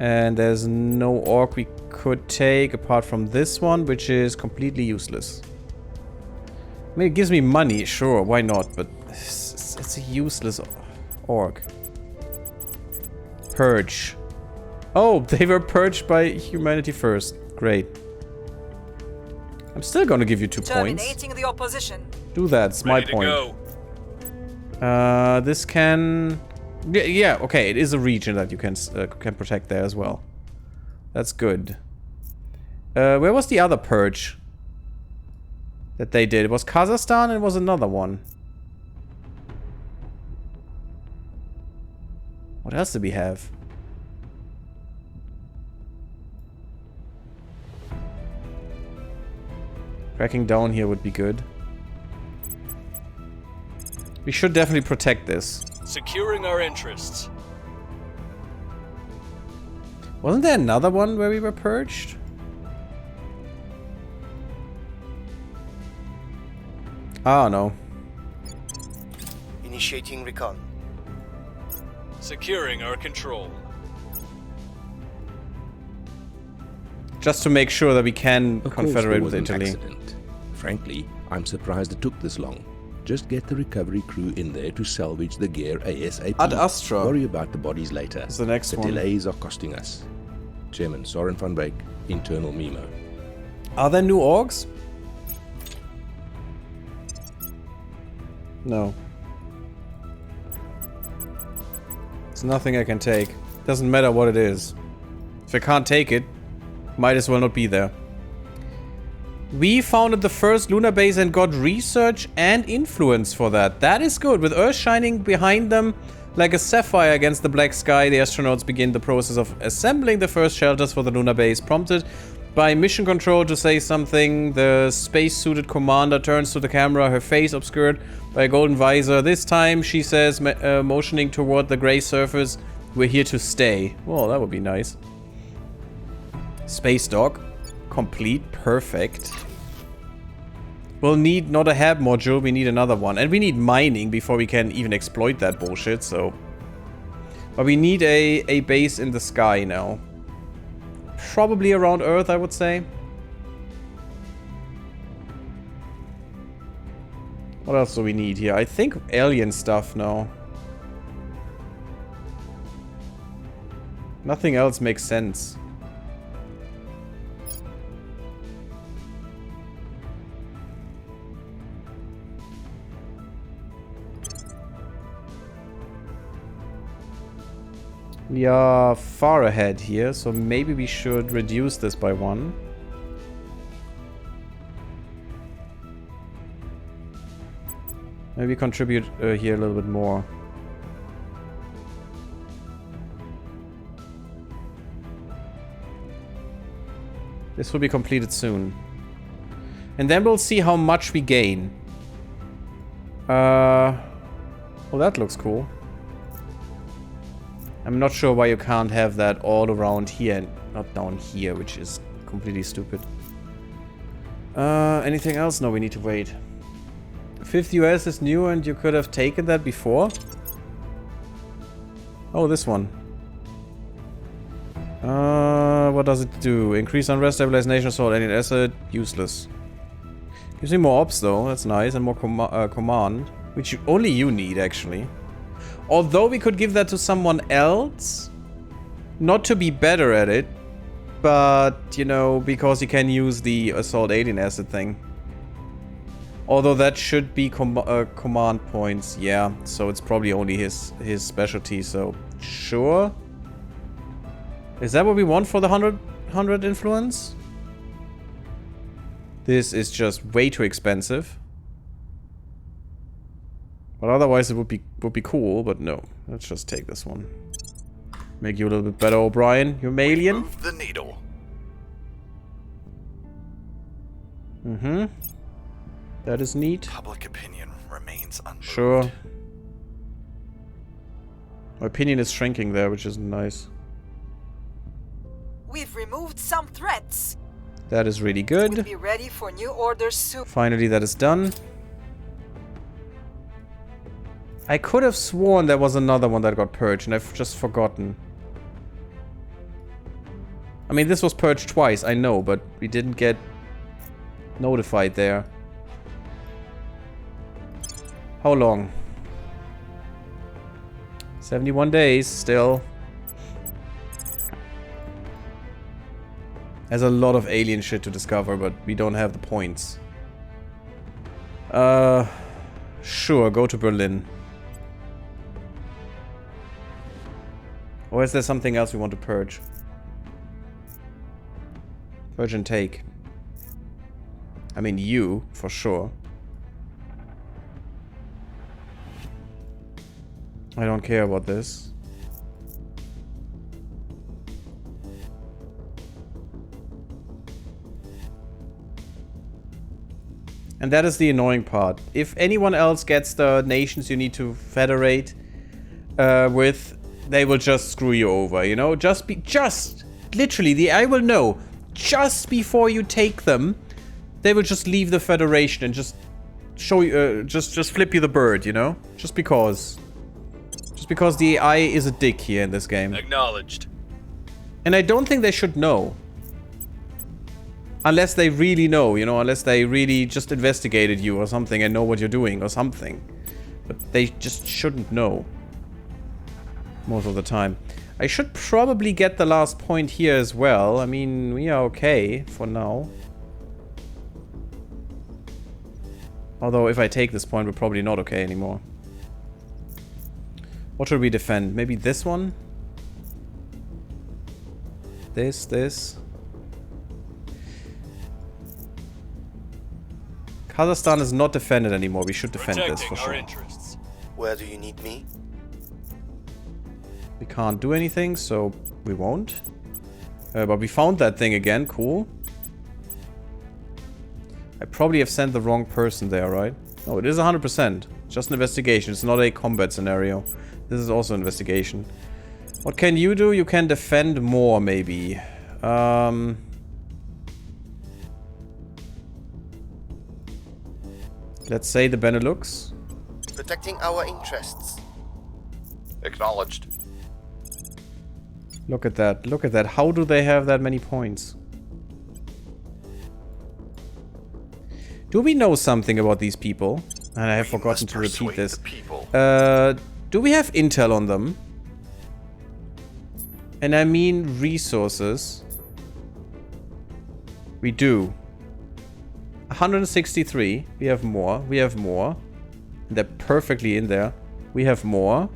And there's no orc we could take apart from this one, which is completely useless. I mean, it gives me money, sure, why not? But it's a useless orc. Purge. Oh, they were purged by humanity first. Great. I'm still gonna give you 2 points. Terminating the opposition. Do that, it's my Ready to point. go. This can... Yeah, okay, it is a region that you can protect there as well. That's good. Where was the other purge that they did? It was Kazakhstan and it was another one. What else did we have? Cracking down here would be good. We should definitely protect this. Securing our interests. Wasn't there another one where we were purged? Ah, no. Initiating recon. Securing our control. Just to make sure that we can Of course, confederate there with was an Italy. accident. Frankly, I'm surprised it took this long. Just get the recovery crew in there to salvage the gear ASAP. Ad Astra. Worry about the bodies later. That's the next the one. delays are costing us. Chairman Soren van Wyk, internal memo. Are there new orgs? No. It's nothing I can take. Doesn't matter what it is. If I can't take it, might as well not be there. We founded the first lunar base and got research and influence for that. That is good. With Earth shining behind them like a sapphire against the black sky, the astronauts begin the process of assembling the first shelters for the lunar base. Prompted by mission control to say something, the space-suited commander turns to the camera, her face obscured by a golden visor. This time, she says, motioning toward the gray surface, "We're here to stay." Well, that would be nice. Space dock. Complete. Perfect. We'll need not a hab module, we need another one. And we need mining before we can even exploit that bullshit, so... But we need a base in the sky now. Probably around Earth, I would say. What else do we need here? I think alien stuff now. Nothing else makes sense. We are far ahead here, so maybe we should reduce this by 1. Maybe contribute here a little bit more. This will be completed soon. And then we'll see how much we gain. Well, that looks cool. I'm not sure why you can't have that all around here and not down here, which is completely stupid. Anything else? No, we need to wait. 5th US is new and you could have taken that before? Oh, this one. What does it do? Increase unrest, stabilize nation assault, alien asset, useless. Gives me more ops though, that's nice, and more command. Which only you need, actually. Although we could give that to someone else. Not to be better at it. But, you know, because you can use the assault alien asset thing. Although that should be command points. Yeah, so it's probably only his specialty, so sure. Is that what we want for the 100 influence? This is just way too expensive. But otherwise it would be cool, but no. Let's just take this one. Make you a little bit better, O'Brien. You're Malian. Move the needle. Mm-hmm. That is neat. Public opinion remains unmoved. Sure. My opinion is shrinking there, which is nice. We've removed some threats. That is really We'll good. be ready for new orders soon. Finally, that is done. I could have sworn there was another one that got purged, and I've just forgotten. I mean, this was purged twice, I know, but we didn't get notified there. How long? 71 days, still. There's a lot of alien shit to discover, but we don't have the points. Sure, go to Berlin. Or is there something else we want to purge? Purge and take. I mean, you, for sure. I don't care about this. And that is the annoying part. If anyone else gets the nations you need to federate with, they will just screw you over, you know? Just literally, the AI will know. Just before you take them, they will just leave the federation and just show you, just flip you the bird, you know? Just because the AI is a dick here in this game. Acknowledged. And I don't think they should know. Unless they really know, you know, unless they really just investigated you or something and know what you're doing or something. But they just shouldn't know. Most of the time. I should probably get the last point here as well. I mean, we are okay for now. Although if I take this point, we're probably not okay anymore. What should we defend? Maybe this one? This. Kazakhstan is not defended anymore. We should defend this for sure. Interests. Where do you need me? We can't do anything, so we won't. But we found that thing again. Cool. I probably have sent the wrong person there, right? No, it is 100%. Just an investigation. It's not a combat scenario. This is also an investigation. What can you do? You can defend more, maybe. Let's say the Benelux. Protecting our interests. Acknowledged. Look at that. Look at that. How do they have that many points? Do we know something about these people? And I have forgotten to repeat this. Do we have intel on them? And I mean resources. We do. 163. We have more. We have more. They're perfectly in there. We have more.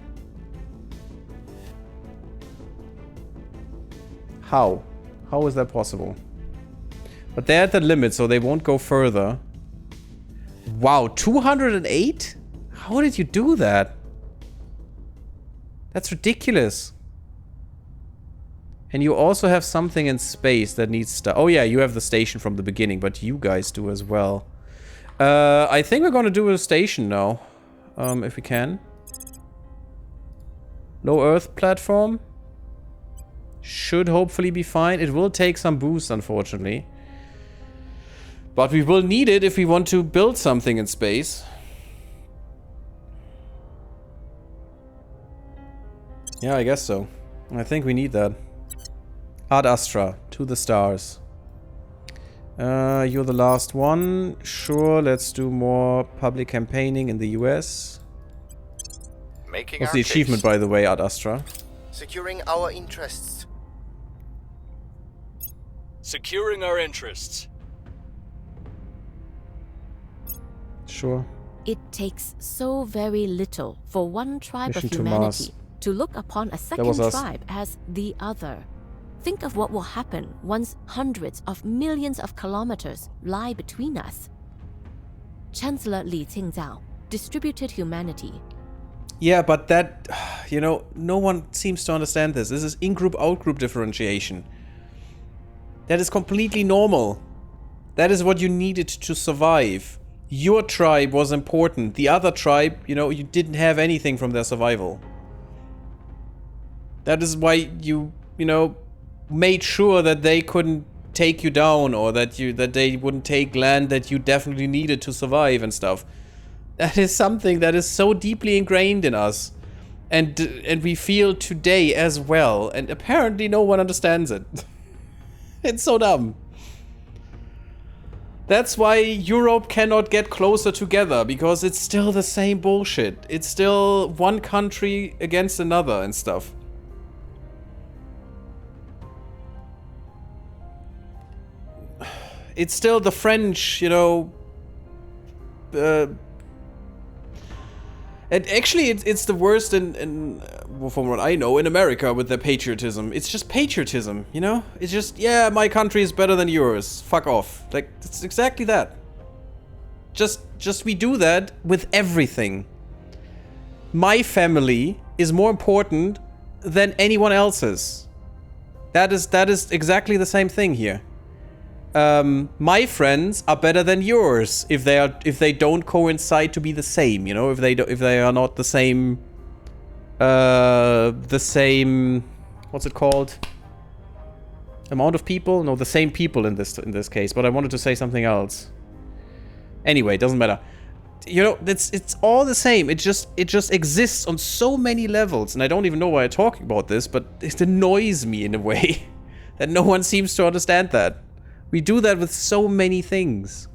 How? How is that possible? But they're at the limit, so they won't go further. Wow, 208? How did you do that? That's ridiculous. And you also have something in space that needs stuff. Oh yeah, you have the station from the beginning, but you guys do as well. I think we're gonna do a station now. If we can. Low Earth platform. Should hopefully be fine. It will take some boost, unfortunately. But we will need it if we want to build something in space. Yeah, I guess so. I think we need that. Ad Astra, to the stars. You're the last one. Sure, let's do more public campaigning in the US. What's the achievement, by the way, Ad Astra? Securing our interests. Securing our interests. Sure. It takes so very little for one tribe Mission of to humanity Mars. to look upon a second tribe as the other. Think of what will happen once hundreds of millions of kilometers lie between us. Chancellor Li Qingzhao, distributed humanity. Yeah, but that, you know, no one seems to understand this. This is in-group, out-group differentiation. That is completely normal. That is what you needed to survive. Your tribe was important. The other tribe, you know, you didn't have anything from their survival. That is why you know, made sure that they couldn't take you down, or that they wouldn't take land that you definitely needed to survive and stuff. That is something that is so deeply ingrained in us. And we feel today as well. And apparently no one understands it. It's so dumb. That's why Europe cannot get closer together, because it's still the same bullshit. It's still one country against another and stuff. It's still the French, you know... and actually, it's the worst well, from what I know, in America with their patriotism. It's just patriotism, you know? It's just, yeah, my country is better than yours. Fuck off. Like, it's exactly that. Just we do that with everything. My family is more important than anyone else's. That is exactly the same thing here. my friends are better than yours if they don't coincide to be the same, you know, if they are not the same, what's it called? Amount of people? No, the same people in this case, but I wanted to say something else. Anyway, it doesn't matter. You know, it's all the same. It just exists on so many levels, and I don't even know why I'm talking about this, but it annoys me in a way that no one seems to understand that. We do that with so many things.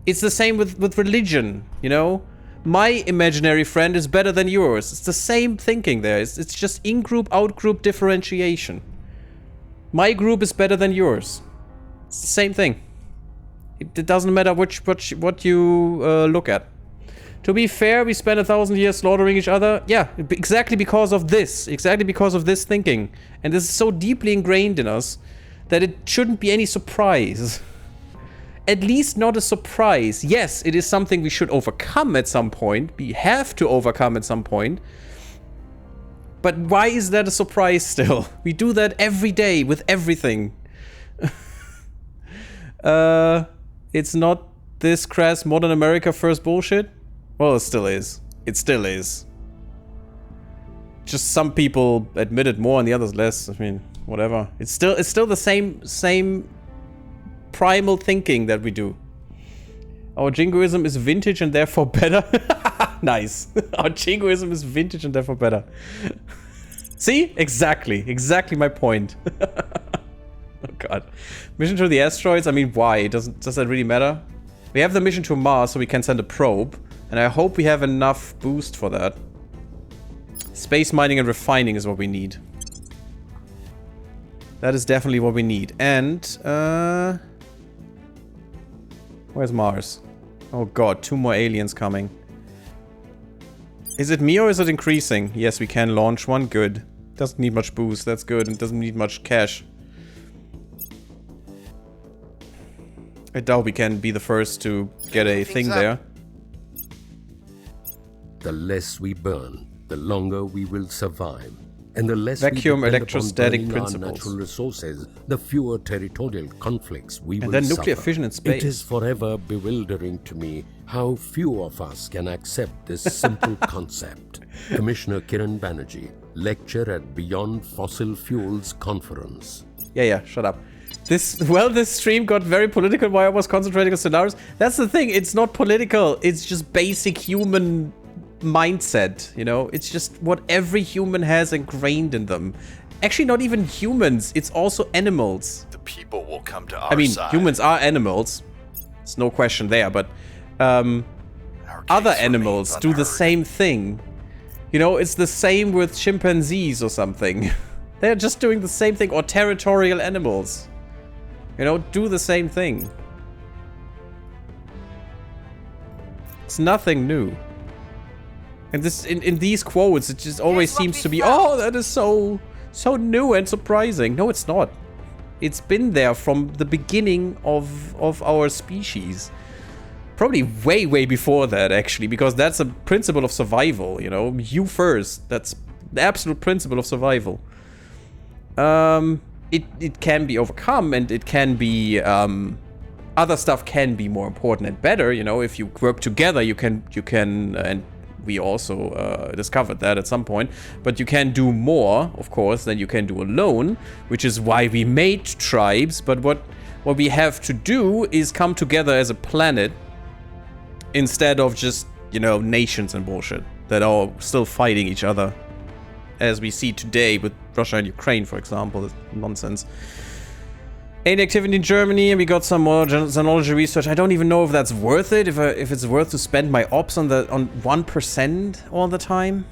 It's the same with religion, you know? My imaginary friend is better than yours. It's the same thinking there. It's just in-group, out-group differentiation. My group is better than yours. It's the same thing. It doesn't matter what you look at. To be fair, we spent 1,000 years slaughtering each other. Yeah, exactly because of this. Exactly because of this thinking. And this is so deeply ingrained in us that it shouldn't be any surprise. At least not a surprise. Yes, it is something we should overcome at some point. We have to overcome at some point. But why is that a surprise still? We do that every day with everything. It's not this crass modern America first bullshit? Well, it still is. It still is. Just some people admit it more and the others less. I mean, whatever. It's still the same primal thinking that we do. Our jingoism is vintage and therefore better. Nice. Our jingoism is vintage and therefore better. See? Exactly my point. Oh god. Mission to the asteroids? I mean, why? Does that really matter? We have the mission to Mars, so we can send a probe. And I hope we have enough boost for that. Space mining and refining is what we need. That is definitely what we need. And, where's Mars? Oh god, 2 more aliens coming. Is it me or is it increasing? Yes, we can launch one. Good. Doesn't need much boost. That's good. And doesn't need much cash. I doubt we can be the first to get a thing there. The less we burn, the longer we will survive. And the less vacuum we electrostatic principles. Our natural resources, the fewer territorial conflicts we will and then nuclear suffer. Fission in space. It is forever bewildering to me how few of us can accept this simple concept. Commissioner Kiran Banerjee, lecture at Beyond Fossil Fuels Conference. Yeah, shut up. This stream got very political while I was concentrating on scenarios. That's the thing, it's not political, it's just basic human mindset, you know? It's just what every human has ingrained in them. Actually, not even humans, it's also animals. The people will come to our side. Humans are animals. There's no question there, but other animals do the same thing. You know, it's the same with chimpanzees or something. They're just doing the same thing, or territorial animals. You know, do the same thing. It's nothing new. And this, in these quotes, it just always seems to be, oh, that is so new and surprising. No, it's not. It's been there from the beginning of our species. Probably way before that, actually, because that's a principle of survival, you know? You first. That's the absolute principle of survival. It can be overcome, and it can be, other stuff can be more important and better, you know? If you work together, you can, and we also discovered that at some point, but you can do more, of course, than you can do alone, which is why we made tribes. But what we have to do is come together as a planet instead of just, you know, nations and bullshit that are still fighting each other, as we see today with Russia and Ukraine, for example. It's nonsense. Alien activity in Germany, and we got some more xenology research. I don't even know if that's worth it, if it's worth to spend my ops on 1% all the time.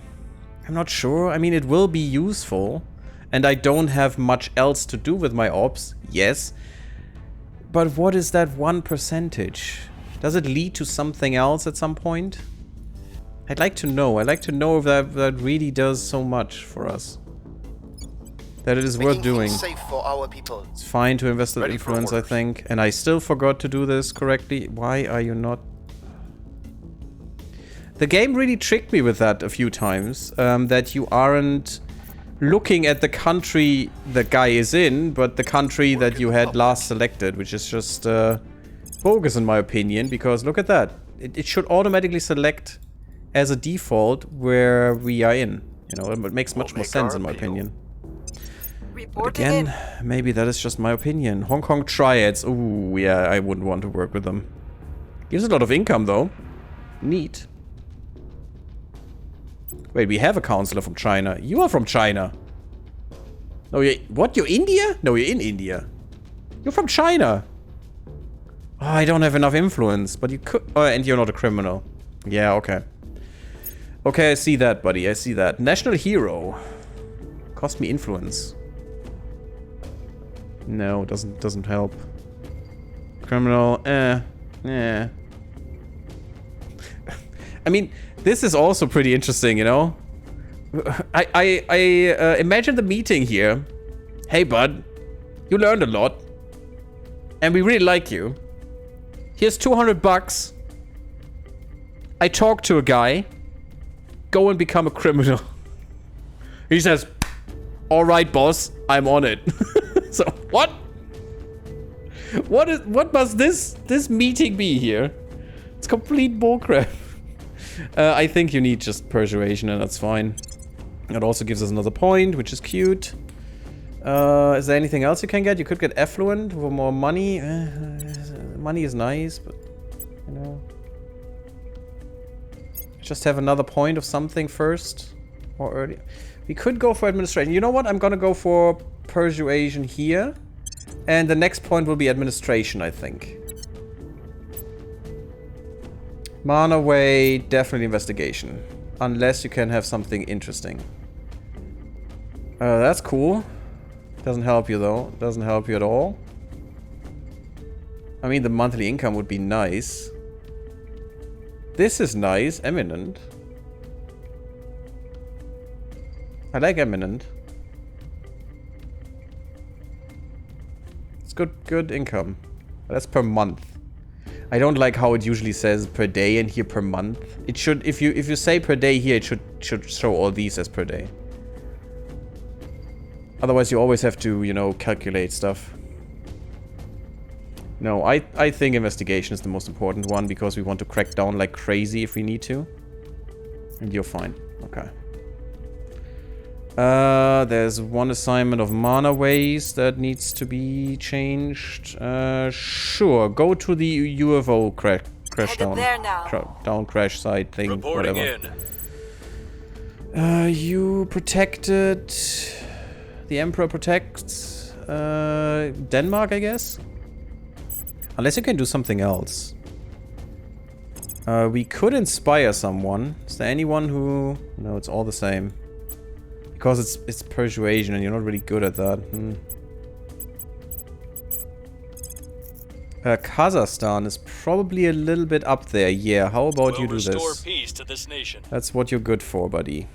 I'm not sure. I mean, it will be useful, and I don't have much else to do with my ops, yes. But what is that 1%? Does it lead to something else at some point? I'd like to know. I'd like to know if that really does so much for us. That it is worth doing. Safe for our people. It's fine to invest in influence, I think. And I still forgot to do this correctly. Why are you not? The game really tricked me with that a few times. That you aren't looking at the country the guy is in, but the country that you had last selected, which is just bogus in my opinion, because look at that. It should automatically select as a default where we are in. You know, it makes much more sense in my opinion. But again, maybe that is just my opinion. Hong Kong Triads. Ooh, yeah, I wouldn't want to work with them. Gives a lot of income though. Neat. Wait, we have a counselor from China. You are from China. No, what? You're India? No, you're in India. You're from China. Oh, I don't have enough influence, but you could... Oh, and you're not a criminal. Yeah, okay. Okay, I see that, buddy. I see that. National hero. Cost me influence. No, doesn't help. Criminal, I mean, this is also pretty interesting, you know? I imagine the meeting here. Hey, bud. You learned a lot. And we really like you. Here's 200 bucks. I talked to a guy. Go and become a criminal. He says, alright, boss. I'm on it. So, what? What must this meeting be here? It's complete bullcrap. I think you need just persuasion, and that's fine. It also gives us another point, which is cute. Is there anything else you can get? You could get affluent for more money. Money is nice, but you know, just have another point of something first or earlier. We could go for administration. You know what? I'm gonna go for persuasion here, and the next point will be administration, I think. Mana way, definitely investigation. Unless you can have something interesting. That's cool. Doesn't help you though. Doesn't help you at all. I mean, the monthly income would be nice. This is nice. Eminent. I like eminent. It's good income. That's per month. I don't like how it usually says per day and here per month. It should, if you say per day here, it should show all these as per day. Otherwise, you always have to, you know, calculate stuff. No, I think investigation is the most important one because we want to crack down like crazy if we need to. And you're fine. Okay. There's one assignment of mana ways that needs to be changed. Sure. Go to the UFO crash down. There now. Down crash site thing. Reporting whatever. in. You protected. The Emperor protects Denmark, I guess. Unless you can do something else. We could inspire someone. Is there anyone who... No, it's all the same. Because it's persuasion and you're not really good at that. Kazakhstan is probably a little bit up there. Yeah, how about you do this? Restore peace to this nation. That's what you're good for, buddy.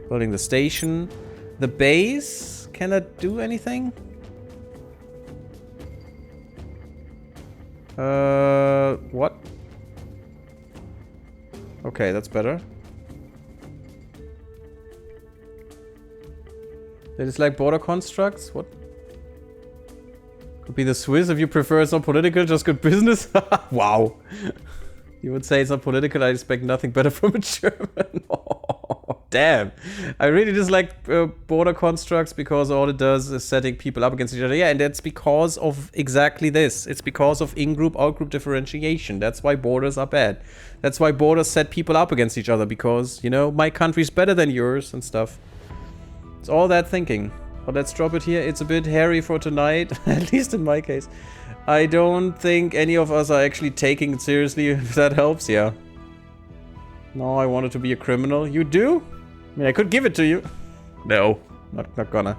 Building the station. The base? Can it do anything? What? Okay, that's better. That is like border constructs? What? Could be the Swiss if you prefer it's not political, just good business? Wow. You would say it's not political, I expect nothing better from a German. Oh, damn. I really dislike border constructs because all it does is setting people up against each other. Yeah, and that's because of exactly this. It's because of in-group, out-group differentiation. That's why borders are bad. That's why borders set people up against each other because, you know, my country's better than yours and stuff. It's all that thinking. But let's drop it here. It's a bit hairy for tonight, at least in my case. I don't think any of us are actually taking it seriously, if that helps, yeah. No, I wanted to be a criminal. You do? I mean, I could give it to you. No, not gonna.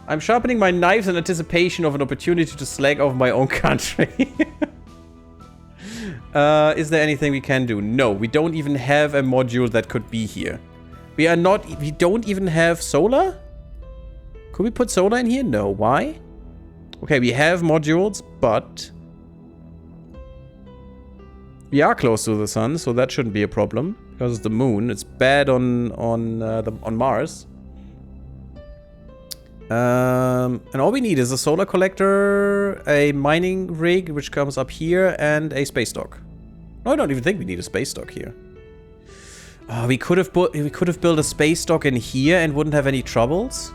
I'm sharpening my knives in anticipation of an opportunity to slag off my own country. Is there anything we can do? No, we don't even have a module that could be here. We don't even have solar? Could we put solar in here? No, why? Okay, we have modules, but We are close to the sun, so that shouldn't be a problem. Because it's the moon. It's bad on Mars. And all we need is a solar collector, a mining rig, which comes up here, and a space dock. No, I don't even think we need a space dock here. We could have built a space dock in here and wouldn't have any troubles.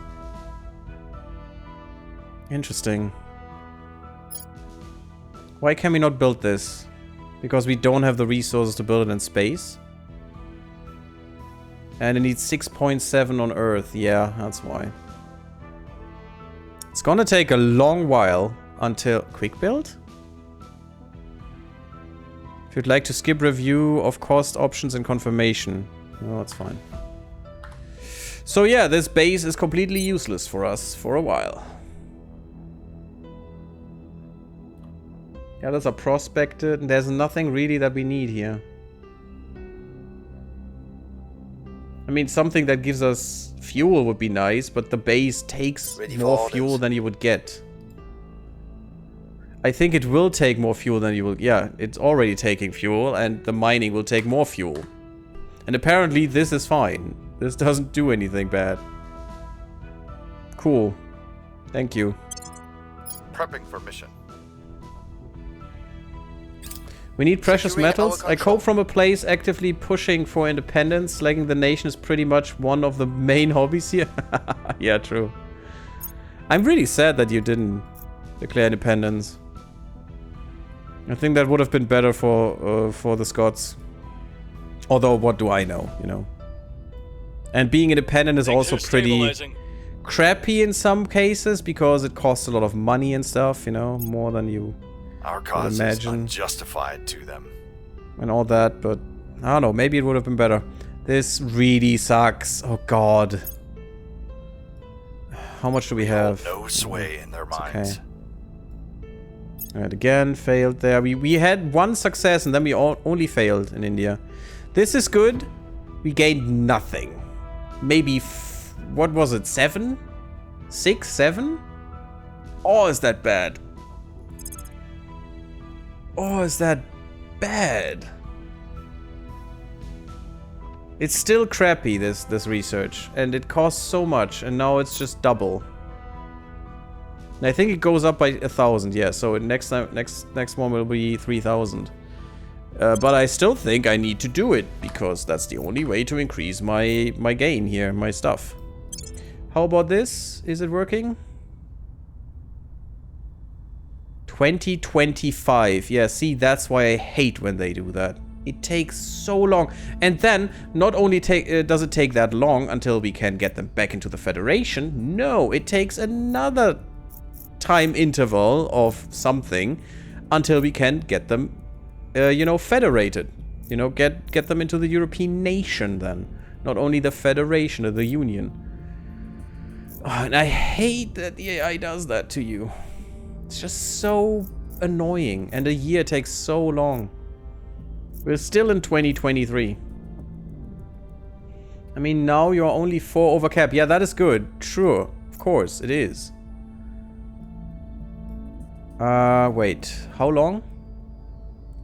Interesting. Why can we not build this? Because we don't have the resources to build it in space. And it needs 6.7 on Earth. Yeah, that's why. It's gonna take a long while until... Quick build? If you'd like to skip review of cost options and confirmation. No, that's fine. So yeah, this base is completely useless for us for a while. Yeah, those are prospected, and there's nothing really that we need here. I mean, something that gives us fuel would be nice, but the base takes more fuel than you would get. I think it will take more fuel than you will... Yeah, it's already taking fuel, and the mining will take more fuel. And apparently this is fine. This doesn't do anything bad. Cool. Thank you. Prepping for mission. We need precious metals. I come from a place actively pushing for independence. Slagging the nation is pretty much one of the main hobbies here. Yeah, true. I'm really sad that you didn't declare independence. I think that would have been better for the Scots. Although, what do I know, you know? And being independent is also pretty crappy in some cases because it costs a lot of money and stuff, you know, more than you... Our cause is unjustified to them. And all that, but I don't know, maybe it would have been better. This really sucks. Oh god. How much do we have? No sway in their minds. Okay. Alright, again, failed there. We had one success and then we only failed in India. This is good. We gained nothing. Maybe, what was it, 7? 6, 7? Oh, is that bad? Oh, is that bad? It's still crappy, this research, and it costs so much, and now it's just double. And I think it goes up by 1,000, yeah. So next one will be 3,000. But I still think I need to do it because that's the only way to increase my gain here, my stuff. How about this? Is it working? 2025. Yeah, see, that's why I hate when they do that. It takes so long. And then, not only does it take that long until we can get them back into the Federation, no, it takes another time interval of something until we can get them, you know, federated. You know, get them into the European nation then. Not only the Federation or the Union. Oh, and I hate that the AI does that to you. It's just so annoying, and a year takes so long. We're still in 2023. I mean, now you're only 4 over cap. Yeah, that is good. Sure, of course, it is. Wait. How long?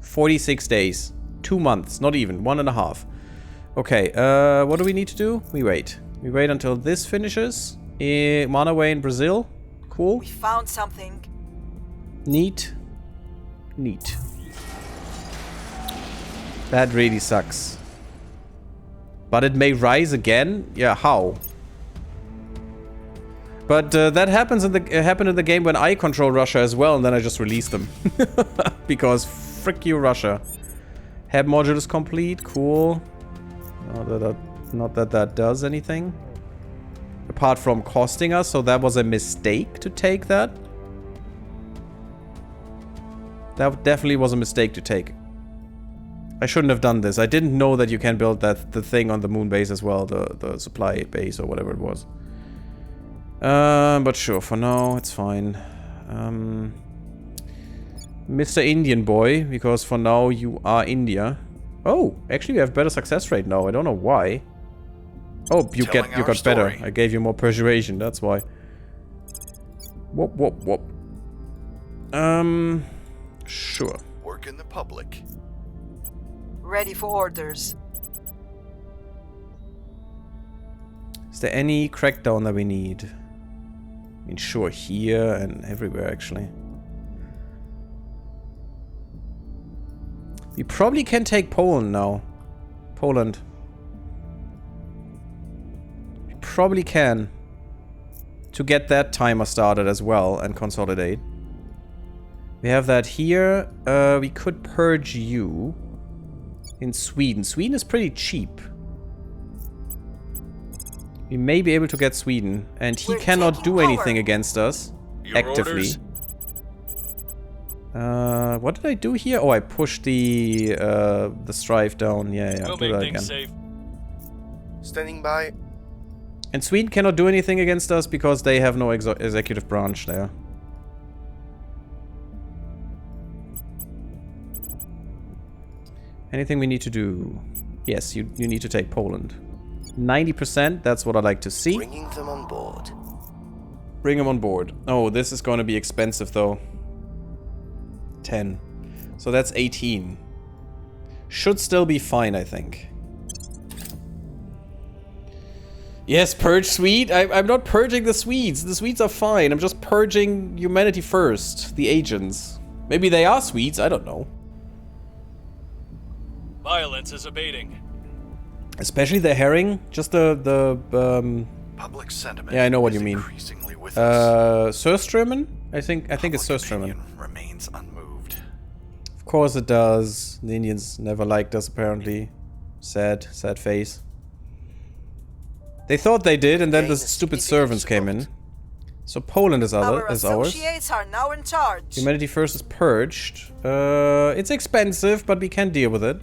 46 days. 2 months. Not even. 1.5. Okay, what do we need to do? We wait. We wait until this finishes. Manaway in Brazil. Cool. We found something. Neat. Neat. That really sucks. But it may rise again? Yeah, how? But that happens in the happened in the game when I control Russia as well, and then I just release them. Because frick you, Russia. Hab module is complete. Cool. Not that that does anything. Apart from costing us, so that was a mistake to take that. That definitely was a mistake to take. I shouldn't have done this. I didn't know that you can build the thing on the moon base as well, the supply base or whatever it was. But sure, for now it's fine. Mr. Indian boy, because for now you are India. Oh, actually we have better success rate now. I don't know why. Oh, you got better. I gave you more persuasion. That's why. Whoop whoop whoop. Sure. Work in the public. Ready for orders. Is there any crackdown that we need? I mean, sure, here and everywhere, actually. We probably can take Poland now. Poland. We probably can. To get that timer started as well and consolidate. We have that here. We could purge you in Sweden. Sweden is pretty cheap. We may be able to get Sweden. And he cannot do anything against us. Your actively. orders? What did I do here? Oh, I pushed the strife down. Yeah, We'll do make that things again. safe. Standing by. And Sweden cannot do anything against us because they have no executive branch there. Anything we need to do? Yes, you need to take Poland. 90%, that's what I like to see. Bringing them on board. Bring them on board. Oh, this is going to be expensive though. 10. So that's 18. Should still be fine, I think. Yes, purge Swede. I'm not purging the Swedes. The Swedes are fine. I'm just purging humanity first. The agents. Maybe they are Swedes. I don't know. Violence is abating. Especially the herring. Just the Public sentiment yeah, I know what is you mean. increasingly with us. Surströmmen? I think it's Public Surströmmen. opinion remains unmoved. Of course it does. The Indians never liked us, apparently. Sad face. They thought they did, and then the stupid servants came in. So Poland is Our ours. associates are now in charge. Humanity First is purged. It's expensive, but we can deal with it.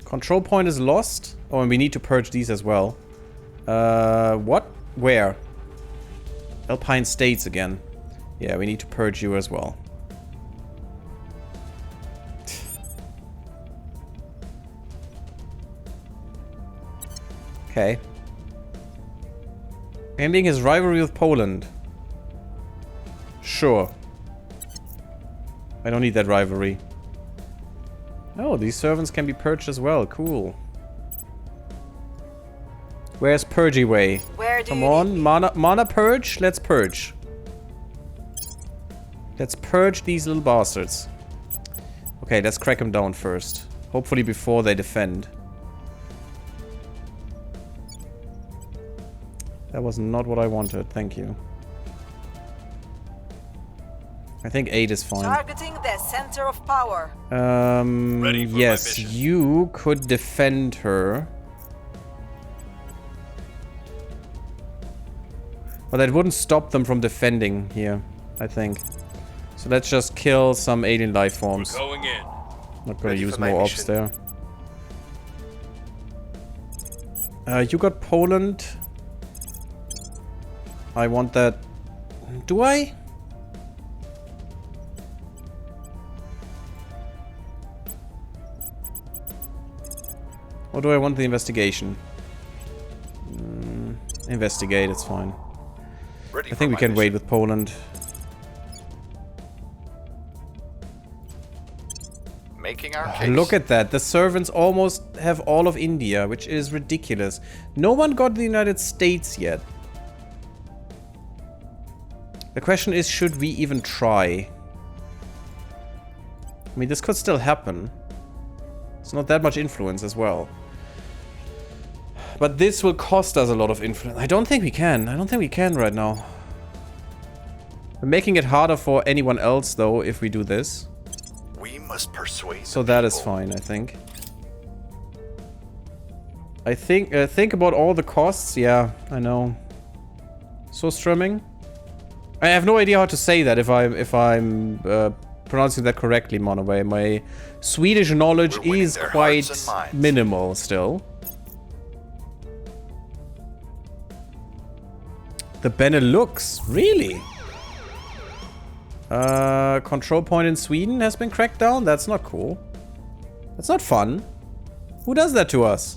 Control point is lost. Oh, and we need to purge these as well. What? Where? Alpine States again. Yeah, we need to purge you as well. Okay. Ending his rivalry with Poland. Sure. I don't need that rivalry. Oh, these servants can be purged as well. Cool. Where's Purgy Way? Where do Come you on, need me? mana purge? Let's purge. Let's purge these little bastards. Okay, let's crack them down first. Hopefully before they defend. That was not what I wanted, thank you. I think 8 is fine. Targeting the center of power. Ready for my Yes, mission. you could defend her. But that wouldn't stop them from defending here, I think. So let's just kill some alien life forms. We're going in. Not gonna Ready use for my more ops mission. there. You got Poland. I want that. Do I? Or do I want the investigation? Investigate, it's fine. Ready I think we can wait with Poland. Making our case. Look at that. The servants almost have all of India, which is ridiculous. No one got the United States yet. The question is, should we even try? I mean, this could still happen. It's not that much influence as well. But this will cost us a lot of influence. I don't think we can. I don't think we can right now. We're making it harder for anyone else, though, if we do this. We must persuade. So the that is people. fine, I think. I think about all the costs. Yeah, I know. So strumming. I have no idea how to say that if I'm pronouncing that correctly, Monoway. My Swedish knowledge We're winning is their quite hearts and minds. minimal still. The Benelux, really? Control point in Sweden has been cracked down? That's not cool. That's not fun. Who does that to us?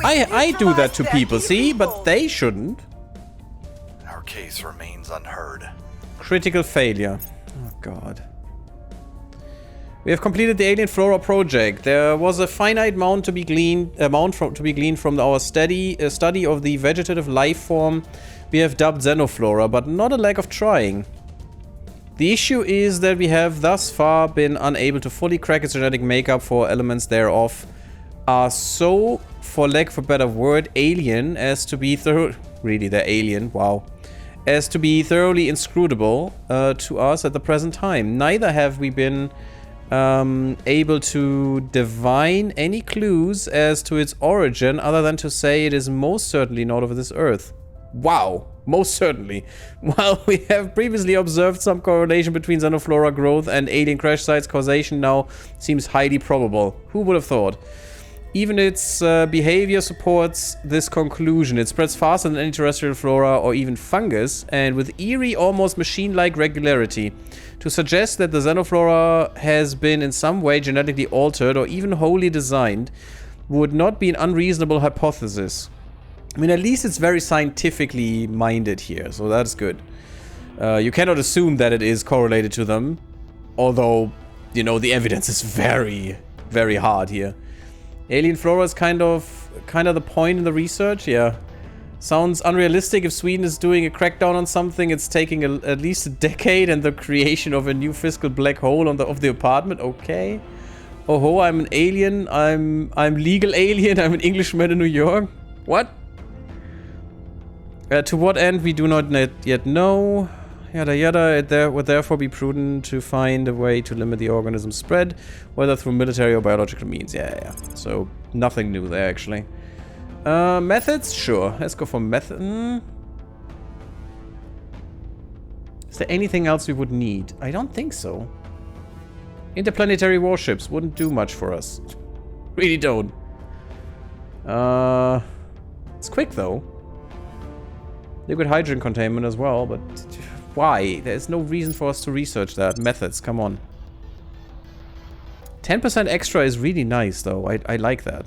I do that to people, see? But they shouldn't. Our case remains unheard. Critical failure. Oh, God. We have completed the Alien Flora project. There was a finite amount to be gleaned, from our study of the vegetative life form we have dubbed Xenoflora, but not a lack of trying. The issue is that we have thus far been unable to fully crack its genetic makeup, for elements thereof are so, for lack of a better word, alien as to be really, they're alien, wow. As to be thoroughly inscrutable to us at the present time. Neither have we been able to divine any clues as to its origin, other than to say it is most certainly not of this earth. Wow, most certainly. While we have previously observed some correlation between Xenoflora growth and alien crash sites, causation now seems highly probable. Who would have thought? Even its behavior supports this conclusion. It spreads faster than any terrestrial flora or even fungus, and with eerie, almost machine-like regularity. To suggest that the Xenoflora has been in some way genetically altered or even wholly designed would not be an unreasonable hypothesis. I mean, at least it's very scientifically minded here, so that's good. You cannot assume that it is correlated to them, although, you know, the evidence is very, very hard here. Alien flora is kind of the point in the research, yeah. Sounds unrealistic. If Sweden is doing a crackdown on something, it's taking at least a decade and the creation of a new fiscal black hole of the apartment. Okay. Oh ho, I'm an alien. I'm legal alien. I'm an Englishman in New York. What? To what end we do not yet know. Yada yada. It would therefore be prudent to find a way to limit the organism's spread, whether through military or biological means. Yeah. So nothing new there actually. Methods? Sure. Let's go for method. Is there anything else we would need? I don't think so. Interplanetary warships wouldn't do much for us. Really don't. It's quick though. Liquid hydrogen containment as well, but why? There's no reason for us to research that. Methods, come on. 10% extra is really nice though. I like that.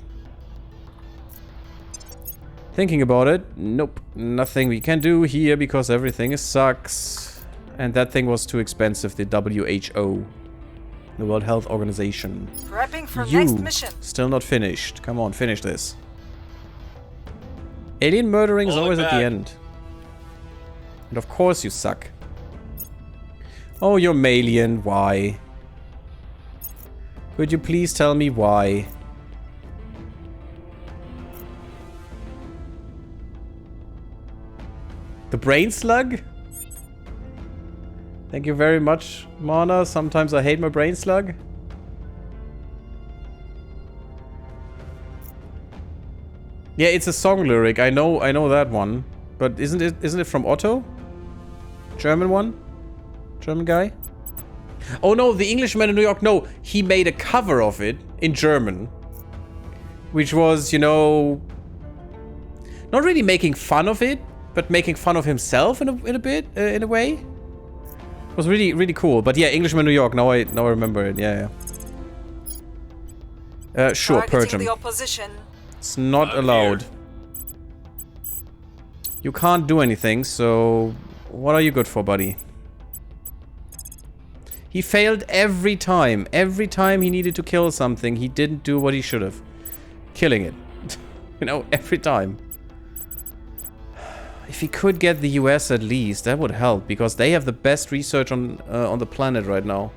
Thinking about it, nope. Nothing we can do here because everything sucks. And that thing was too expensive, the WHO. The World Health Organization. Prepping for next mission. Still not finished. Come on, finish this. Alien murdering is always at the end. And of course you suck. Oh, you're Malian. Why? Could you please tell me why? The brain slug? Thank you very much, Mana. Sometimes I hate my brain slug. Yeah, it's a song lyric. I know that one. But isn't it from Otto? German one? German guy? Oh no, the Englishman in New York. No, he made a cover of it in German. Which was, you know, not really making fun of it, but making fun of himself in a way. It was really, really cool. But yeah, Englishman New York. Now I remember it. Yeah. Sure, purge him. The opposition. It's not allowed. You can't do anything, so what are you good for, buddy? He failed every time. Every time he needed to kill something, he didn't do what he should have. Killing it. You know, every time. If he could get the US at least, that would help, because they have the best research on the planet right now.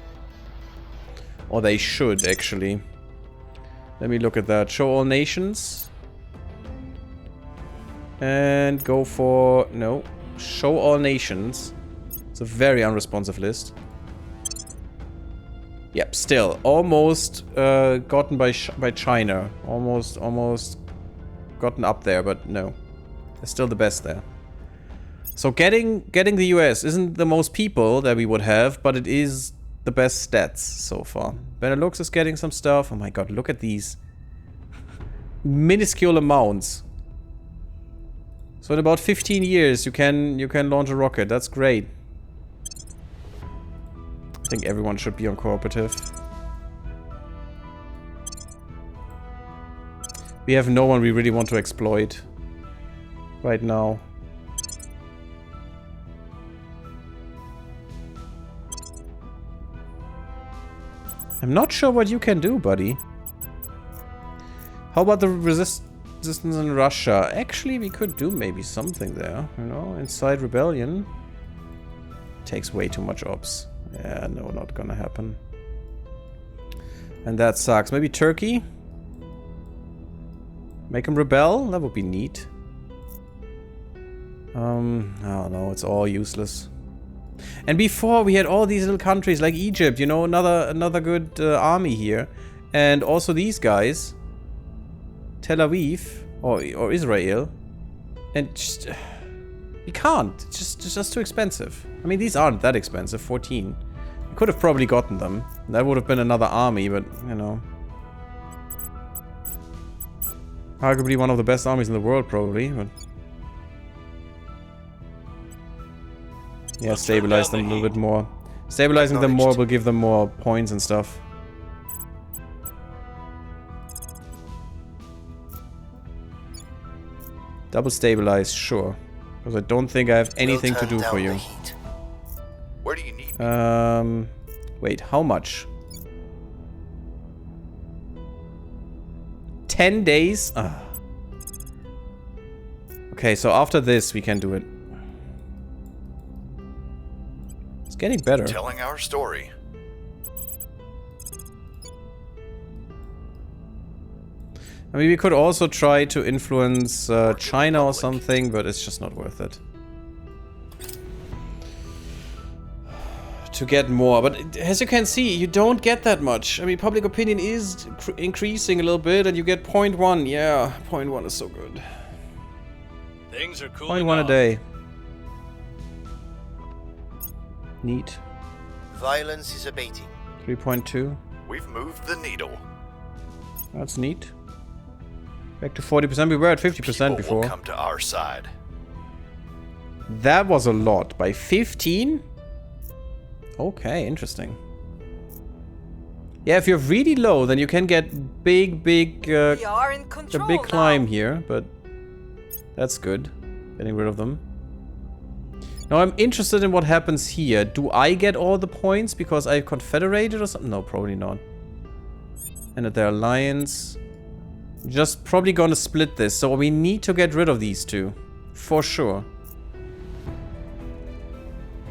Or they should, actually. Let me look at that. Show all nations. And go for... no. Show all nations. It's a very unresponsive list. Yep, still. Almost gotten by China. Almost gotten up there, but no. They're still the best there. So getting the US isn't the most people that we would have, but it is the best stats so far. Benelux is getting some stuff. Oh my god, look at these. Minuscule amounts. So in about 15 years you can launch a rocket. That's great. I think everyone should be on cooperative. We have no one we really want to exploit right now. I'm not sure what you can do, buddy. How about the resistance in Russia? Actually, we could do maybe something there, you know, inside rebellion. Takes way too much ops. Yeah, no, not gonna happen. And that sucks. Maybe Turkey? Make him rebel? That would be neat. I don't know, it's all useless. And before we had all these little countries like Egypt, you know, another good army here. And also these guys. Tel Aviv or Israel. And just we can't. It's just too expensive. I mean, these aren't that expensive, 14. We could have probably gotten them. That would have been another army, but you know. Arguably one of the best armies in the world, probably, but yeah, stabilize them a little bit more. Stabilizing them more will give them more points and stuff. Double stabilize, sure. Because I don't think I have anything to do for you. Where do you need me? Wait, how much? 10 days? Ah. Okay, so after this we can do it. It's getting better. Telling our story. I mean, we could also try to influence China or something, but it's just not worth it. To get more, but as you can see, you don't get that much. I mean, public opinion is increasing a little bit, and you get 0.1. Yeah, 0.1 is so good. Things are cool. 0.1 a day. Neat. Violence is abating. 3.2. We've moved the needle. That's neat. Back to 40%. We were at 50% before. Will come to our side. That was a lot. By 15? Okay, interesting. Yeah, if you're really low, then you can get big, we are in control a big climb here, but that's good. Getting rid of them. Now I'm interested in what happens here. Do I get all the points because I confederated or something? No, probably not. And at their alliance. Just probably gonna split this, so we need to get rid of these two. For sure.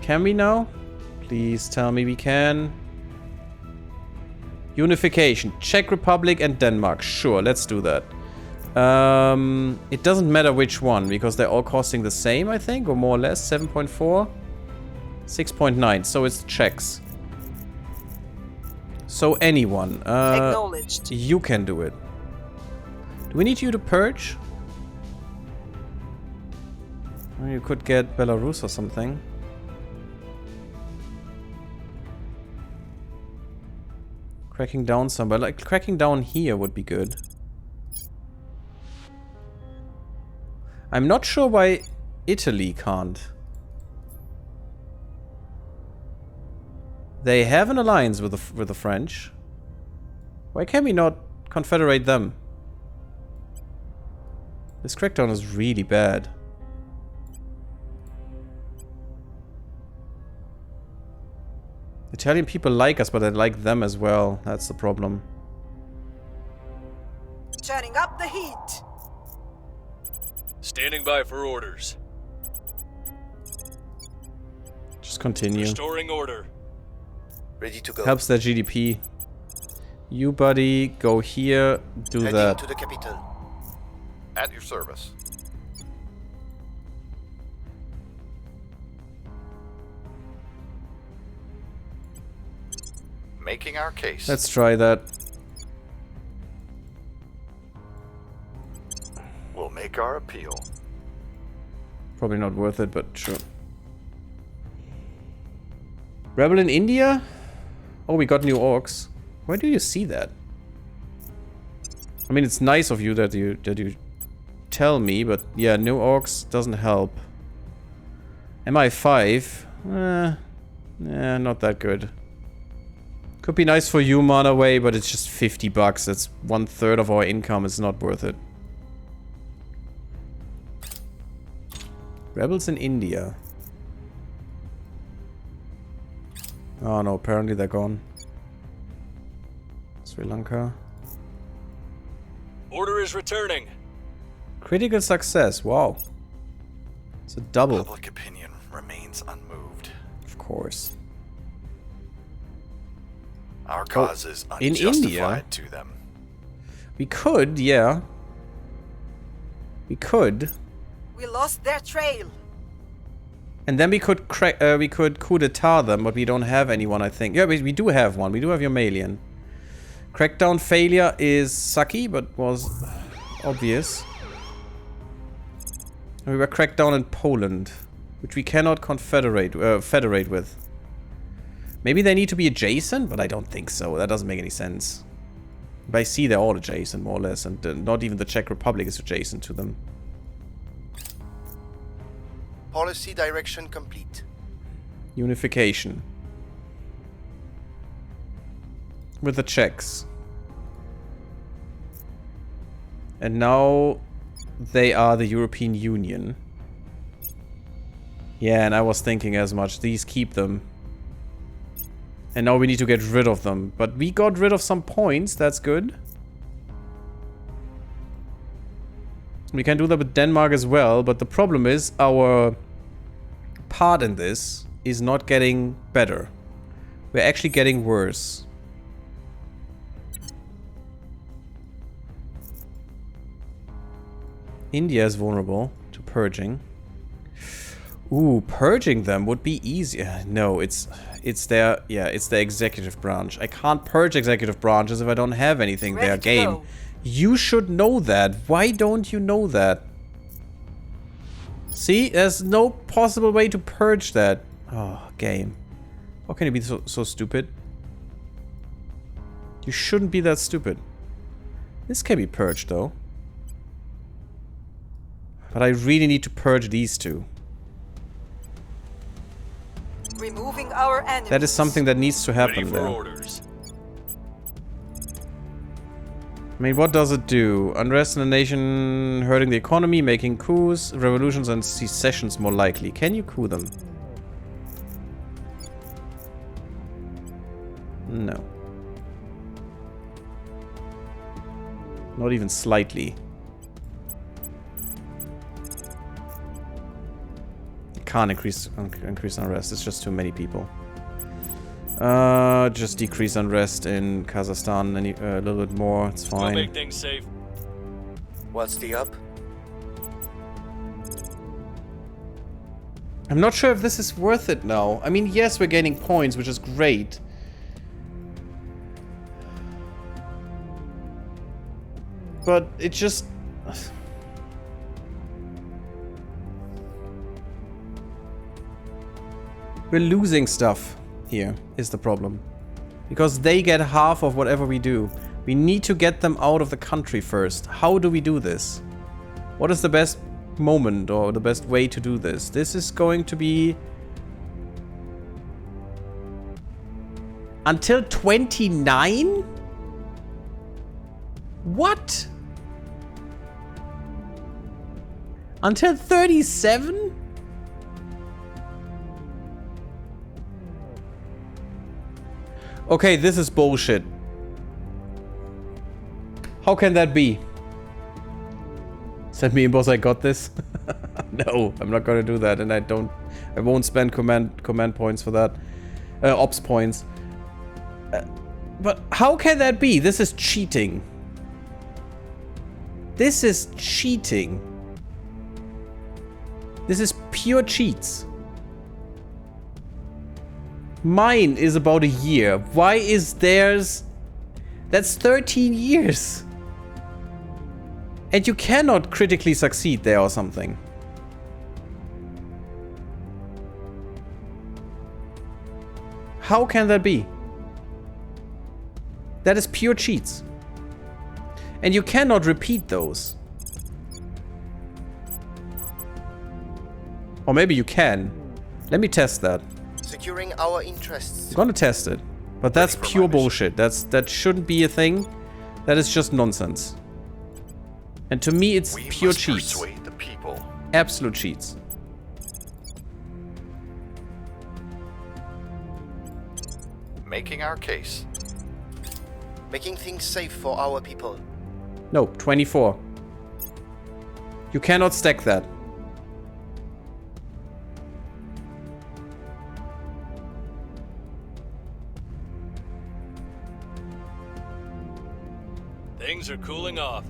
Can we now? Please tell me we can. Unification. Czech Republic and Denmark. Sure, let's do that. It doesn't matter which one, because they're all costing the same, I think, or more or less. 7.4. 6.9, so it's Czechs. So anyone. Acknowledged. You can do it. Do we need you to purge? Or you could get Belarus or something. Cracking down somewhere. Like, cracking down here would be good. I'm not sure why Italy can't. They have an alliance with the French. Why can we not confederate them? This crackdown is really bad. Italian people like us, but they like them as well. That's the problem. Turning up the heat. Standing by for orders. Just continue. Restoring order. Ready to go. Helps their GDP. You, buddy, go here, do Heading that. to the capital. At your service. Making our case. Let's try that. We'll make our appeal. Probably not worth it, but sure. Rebel in India? Oh, we got new orcs. Where do you see that? I mean, it's nice of you that you tell me, but yeah, new orcs doesn't help. MI5? Not that good. Could be nice for you, Manaway, but it's just 50 bucks. That's 1/3 of our income. It's not worth it. Rebels in India. Oh no, apparently they're gone. Sri Lanka. Order is returning. Critical success. Wow. It's a double. Public opinion remains unmoved. Of course. Our cause is in unjustified India? to them. We could, yeah. We could. We lost their trail. And then we could coup d'etat them, but we don't have anyone, I think. Yeah, we do have one. We do have Yomalian. Crackdown failure is sucky, but was obvious. And we were cracked down in Poland, which we cannot federate with. Maybe they need to be adjacent, but I don't think so. That doesn't make any sense. By sea, they're all adjacent, more or less, and not even the Czech Republic is adjacent to them. Policy direction complete. Unification. With the Czechs. And now they are the European Union. Yeah, and I was thinking as much. These keep them. And now we need to get rid of them. But we got rid of some points. That's good. We can do that with Denmark as well. But the problem is our part in this is not getting better. We're actually getting worse. India is vulnerable to purging. Ooh, purging them would be easier. No, it's their executive branch. I can't purge executive branches if I don't have anything there. Game. You should know that. Why don't you know that? See, there's no possible way to purge that. Oh, game. How can you be so stupid? You shouldn't be that stupid. This can be purged though. But I really need to purge these two. Removing our enemies. That is something that needs to happen there. Orders. I mean, what does it do? Unrest in the nation, hurting the economy, making coups, revolutions and secessions more likely. Can you coup them? No. Not even slightly. Can't increase unrest. It's just too many people. Just decrease unrest in Kazakhstan a little bit more. It's fine. We'll make things safe. What's the up? I'm not sure if this is worth it now. I mean, yes, we're gaining points, which is great. But it just... We're losing stuff here, is the problem. Because they get half of whatever we do. We need to get them out of the country first. How do we do this? What is the best moment or the best way to do this? This is going to be... Until 29? What? Until 37? Okay, this is bullshit. How can that be? Send me inbox, I got this. No, I'm not gonna do that, and I won't spend command points for that. Ops points. But how can that be? This is cheating. This is cheating. This is pure cheats. Mine is about a year. Why is theirs... That's 13 years. And you cannot critically succeed there or something. How can that be? That is pure cheats. And you cannot repeat those. Or maybe you can. Let me test that. Securing our interests. I'm gonna test it. But that's pure bullshit. That shouldn't be a thing. That is just nonsense. And to me, it's pure cheats. Persuade the people. Absolute cheats. Making our case. making things safe for our people. No, 24. You cannot stack that. Things are cooling off.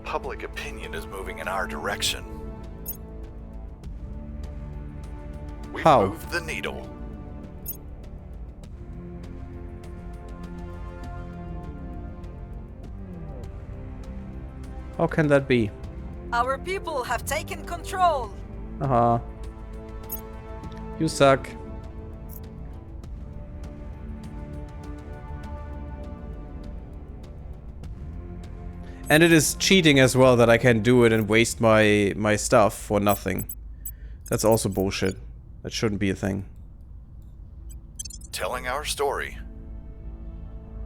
Public opinion is moving in our direction. We've How? moved the needle. How can that be? Our people have taken control. Uh-huh. You suck. And it is cheating as well that I can do it and waste my stuff for nothing. That's also bullshit. That shouldn't be a thing. Telling our story.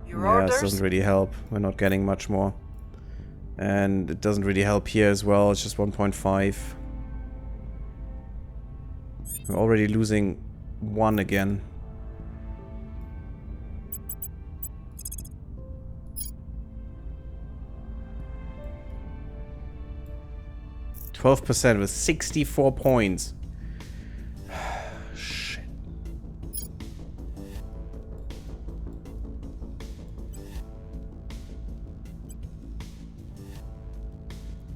Your Yeah, orders? this doesn't really help. We're not getting much more. And it doesn't really help here as well. It's just 1.5. We're already losing 1 again. %, with 64 points. Shit.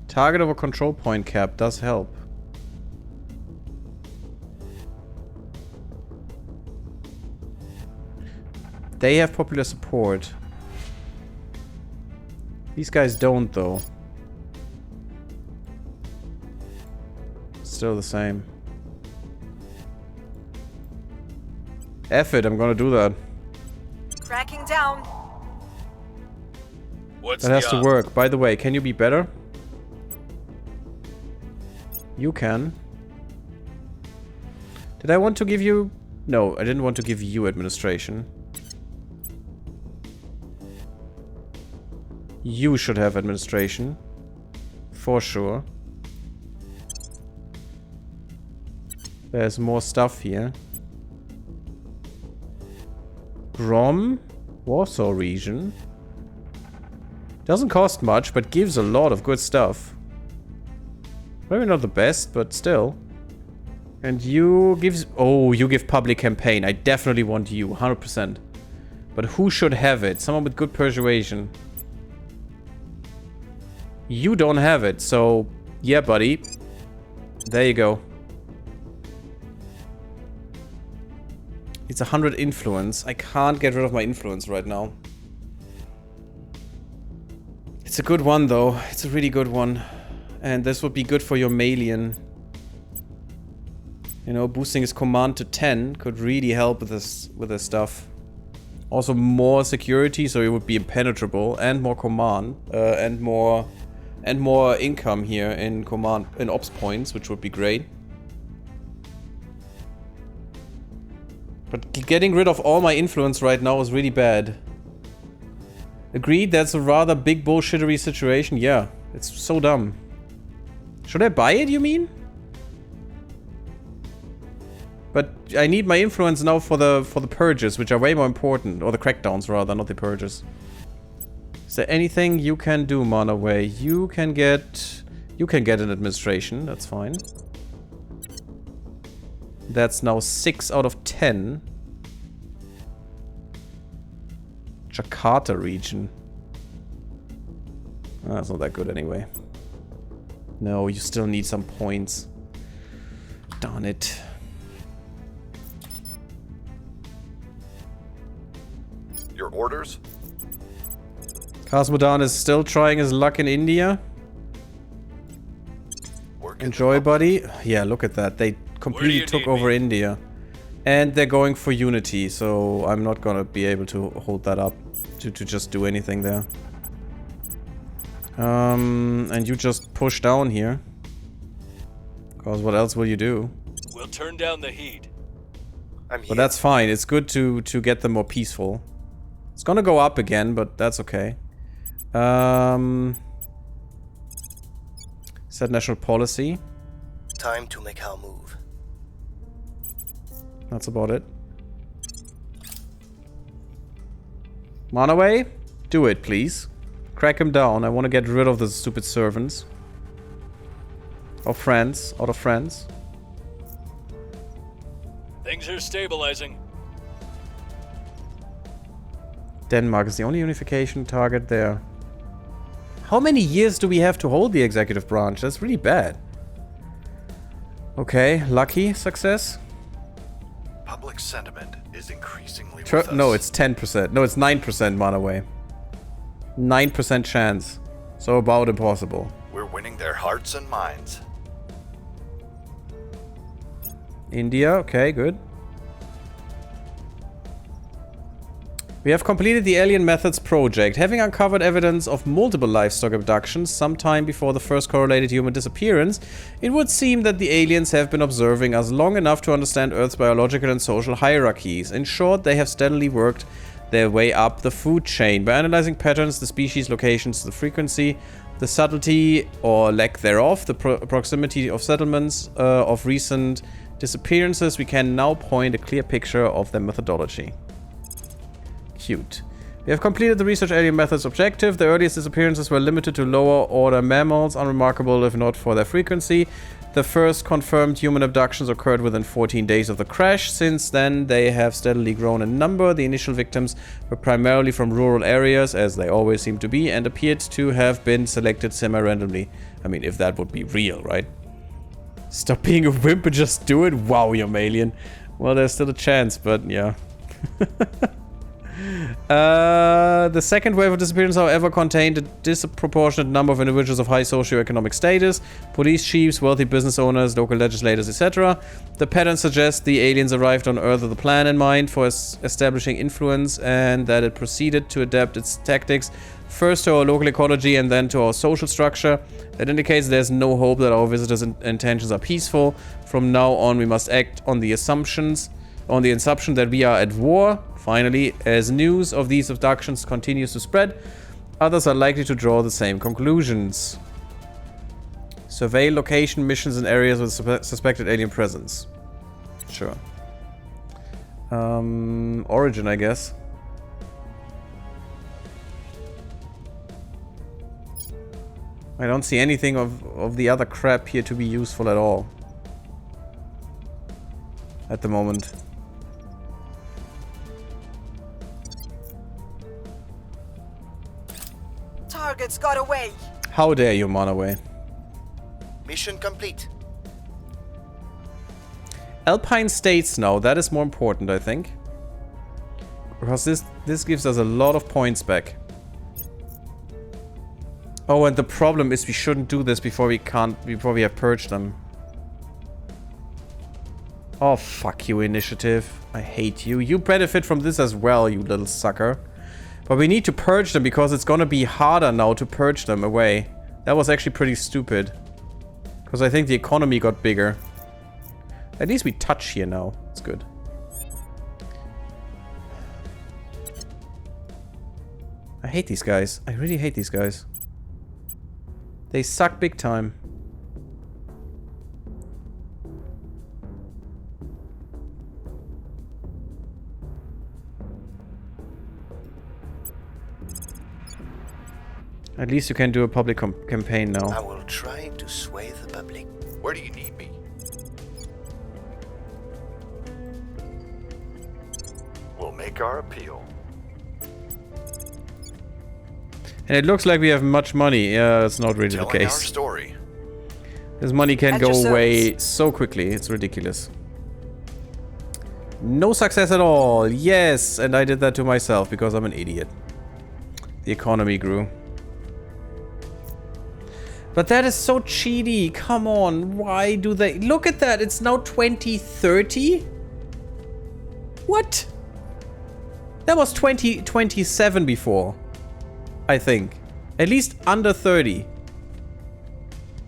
Target over control point cap does help. They have popular support. These guys don't, though. Still the same. F it, I'm gonna do that. Cracking down. What's That has the to op? work. By the way, can you be better? You can. Did I want to give you... No, I didn't want to give you administration. You should have administration. For sure. There's more stuff here. Grom, Warsaw region. Doesn't cost much, but gives a lot of good stuff. Maybe not the best, but still. And you gives... Oh, you give public campaign. I definitely want you, 100%. But who should have it? Someone with good persuasion. You don't have it, so... Yeah, buddy. There you go. It's 100 influence. I can't get rid of my influence right now. It's a good one, though. It's a really good one. And this would be good for your Malian. You know, boosting his command to 10 could really help with this stuff. Also more security, so it would be impenetrable, and more command, and more income here in command, in ops points, which would be great. But getting rid of all my influence right now is really bad. Agreed, that's a rather big bullshittery situation. Yeah, it's so dumb. Should I buy it, you mean? But I need my influence now for the purges, which are way more important. Or the crackdowns, rather, not the purges. Is there anything you can do, Monaway? You can get an administration, that's fine. That's now 6 out of 10. Jakarta region. That's not that good anyway. No, you still need some points. Darn it. Your orders? Cosmodan is still trying his luck in India. Enjoy, buddy. Yeah, look at that. They completely took over India. And they're going for unity, so I'm not gonna be able to hold that up to just do anything there. And you just push down here. Because what else will you do? We'll turn down the heat. I'm here. But that's fine. It's good to get them more peaceful. It's gonna go up again, but that's okay. Set national policy. Time to make our move. That's about it. Monaway, do it, please. Crack him down. I want to get rid of the stupid servants. Or friends. Out of friends. Things are stabilizing. Denmark is the only unification target there. How many years do we have to hold the executive branch? That's really bad. Okay, lucky success. Public sentiment is increasingly with us. No, it's 10%. No, it's 9%, Monaway. 9% chance. So about impossible. We're winning their hearts and minds. India, okay, good. We have completed the Alien Methods project, having uncovered evidence of multiple livestock abductions sometime before the first correlated human disappearance. It would seem that the aliens have been observing us long enough to understand Earth's biological and social hierarchies. In short, they have steadily worked their way up the food chain by analyzing patterns, the species, locations, the frequency, the subtlety or lack thereof, the proximity of settlements of recent disappearances. We can now point a clear picture of their methodology. Cute. We have completed the Research Alien Methods objective. The earliest disappearances were limited to lower order mammals, unremarkable if not for their frequency. The first confirmed human abductions occurred within 14 days of the crash. Since then, they have steadily grown in number. The initial victims were primarily from rural areas, as they always seem to be, and appeared to have been selected semi-randomly. I mean, if that would be real, right? Stop being a wimp and just do it? Wow, you're alien. Well, there's still a chance, but yeah. The second wave of disappearance, however, contained a disproportionate number of individuals of high socioeconomic status, police chiefs, wealthy business owners, local legislators, etc. The pattern suggests the aliens arrived on Earth with a plan in mind for establishing influence, and that it proceeded to adapt its tactics first to our local ecology and then to our social structure. That indicates there's no hope that our visitors' intentions are peaceful. From now on, we must act on the assumption that we are at war. Finally, as news of these abductions continues to spread, others are likely to draw the same conclusions. Survey location missions in areas with suspected alien presence. Sure. Origin, I guess. I don't see anything of the other crap here to be useful at all. At the moment. Targets got away. How dare you, Monaway? Mission complete. Alpine states now. That is more important, I think. Because this gives us a lot of points back. Oh, and the problem is we shouldn't do this before we have purged them. Oh, fuck you, initiative. I hate you. You benefit from this as well, you little sucker. But we need to purge them because it's gonna be harder now to purge them away. That was actually pretty stupid. Because I think the economy got bigger. At least we touch here now. It's good. I hate these guys. I really hate these guys. They suck big time. At least you can do a public campaign now. I will try to sway the public. Where do you need me? We'll make our appeal. And it looks like we have much money. Yeah, it's not really the Telling our case. story. This money can At go your away service. so quickly. It's ridiculous. No success at all. Yes, and I did that to myself because I'm an idiot. The economy grew. But that is so cheaty. Come on. Why do they... Look at that. It's now 2030? What? That was 2027 before. I think. At least under 30.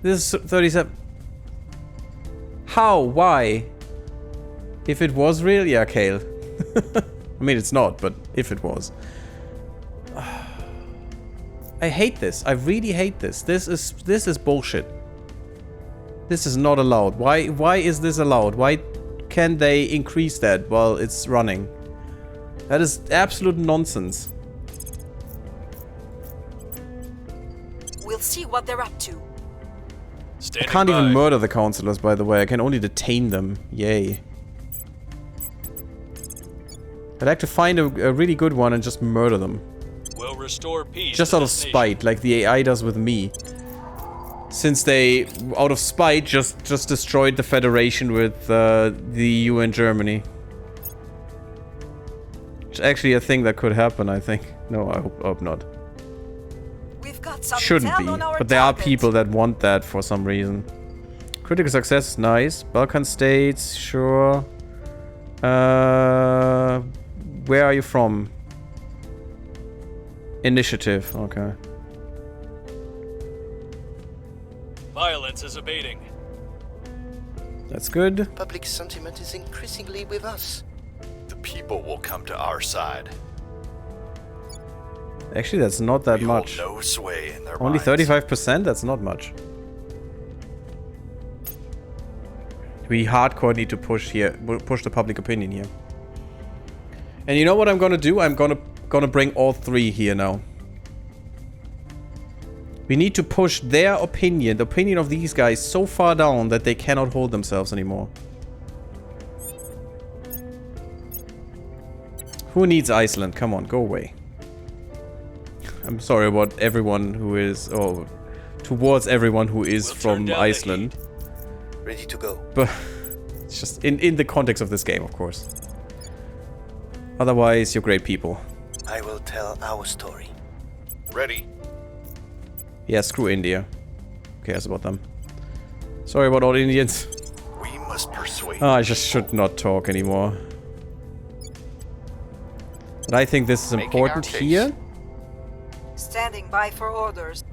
This is 37. How? Why? If it was real? Yeah, Kale. I mean, it's not, but if it was. I hate this. I really hate this. This is bullshit. This is not allowed. Why is this allowed? Why can they increase that while it's running? That is absolute nonsense. We'll see what they're up to. I can't even murder the councillors, by the way. I can only detain them. Yay. I'd like to find a really good one and just murder them. We'll restore peace just out of spite, like the AI does with me. Since they, out of spite, just destroyed the Federation with the EU and Germany. It's actually a thing that could happen, I think. No, I hope not. We've got some Shouldn't be, but there are people that want that for some reason. Critical success is nice. Balkan states, sure. Where are you from? Initiative, okay. Violence is abating. That's good. Public sentiment is increasingly with us. The people will come to our side. Actually, that's not that much. Hold no sway in their Only minds. 35%? That's not much. We hardcore need to push here, push the public opinion here. And you know what I'm gonna do? I'm gonna bring all three here now. We need to push their opinion, the opinion of these guys, so far down that they cannot hold themselves anymore. Who needs Iceland? Come on, go away. I'm sorry about everyone who is, or towards everyone who is from Iceland. Ready to go. But it's just in the context of this game, of course. Otherwise, you're great people. I will tell our story. Ready. Yeah, screw India. Who cares about them? Sorry about all Indians. We must persuade. I just should not talk anymore. But I think this is important here. Standing by for orders.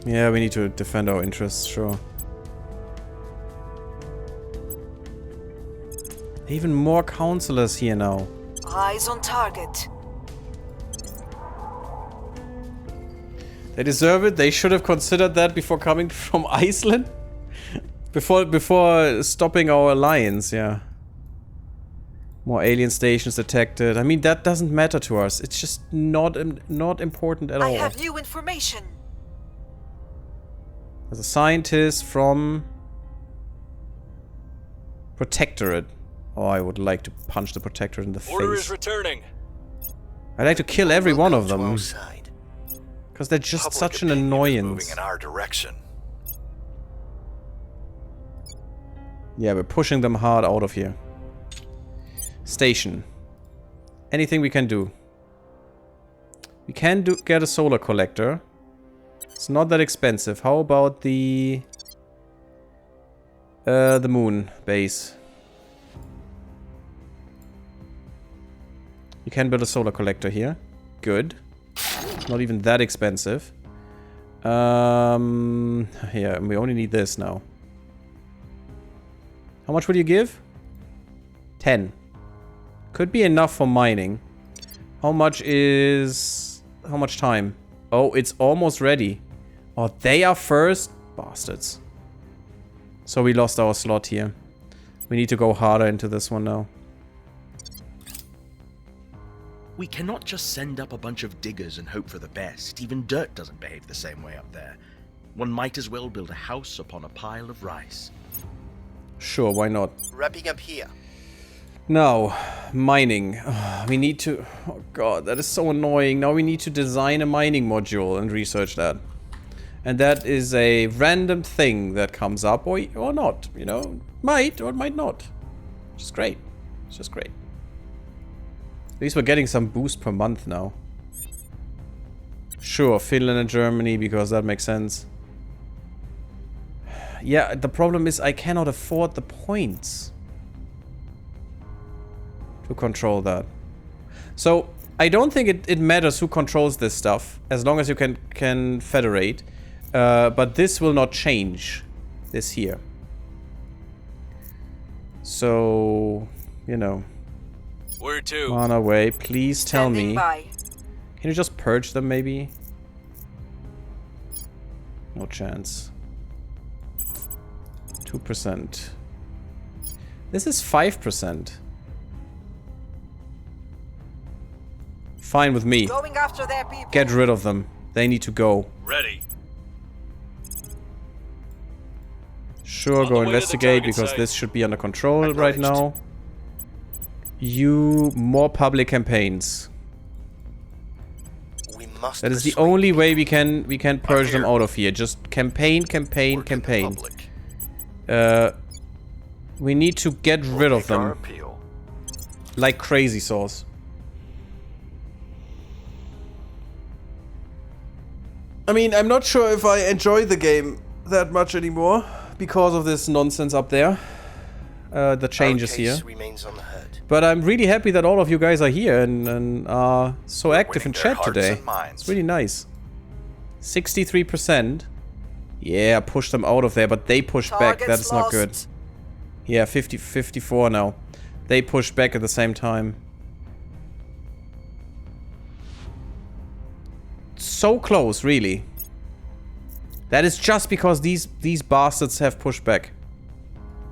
Yeah, we need to defend our interests, sure. Even more councillors here now. Eyes on target. They deserve it. They should have considered that before coming from Iceland. before stopping our alliance, yeah. More alien stations detected. I mean, that doesn't matter to us. It's just not important at all. I have new information. There's a scientist from Protectorate. Oh, I would like to punch the Protectorate in the Order face. is returning. I'd like to kill every one of them. Because they're just Public such an opinion is annoyance. moving in our direction. Yeah, we're pushing them hard out of here. Station. Anything we can do. We can get a solar collector. It's not that expensive. How about the moon base? You can build a solar collector here. Good. Not even that expensive. Yeah, and we only need this now. How much would you give? 10. Could be enough for mining. How much time? Oh, it's almost ready. Oh, they are first? Bastards. So we lost our slot here. We need to go harder into this one now. We cannot just send up a bunch of diggers and hope for the best. Even dirt doesn't behave the same way up there. One might as well build a house upon a pile of rice. Sure, why not? Wrapping up here. Now, mining. We need to... Oh god, that is so annoying. Now we need to design a mining module and research that. And that is a random thing that comes up, or not, you know? Might, or it might not. Which is great. It's just great. At least we're getting some boost per month now. Sure, Finland and Germany, because that makes sense. Yeah, the problem is I cannot afford the points to control that. So, I don't think it matters who controls this stuff, as long as you can federate. But this will not change this here. So, you know. Where to? On our way. Please tell me. By. Can you just purge them, maybe? No chance. 2%. This is 5%. Fine with me. Going after their people. Get rid of them. They need to go. Ready. Sure, go investigate because this should be under control right now. You more public campaigns. We must That is the only way we can purge them out of here. Just campaign. We need to get rid of them. Like crazy sauce. I mean, I'm not sure if I enjoy the game that much anymore because of this nonsense up there. The changes here. But I'm really happy that all of you guys are here and are so active in chat today. It's really nice. 63%. Yeah, push them out of there, but they pushed back. That's not good. Yeah, 54 now. They pushed back at the same time. So close, really. That is just because these bastards have pushed back.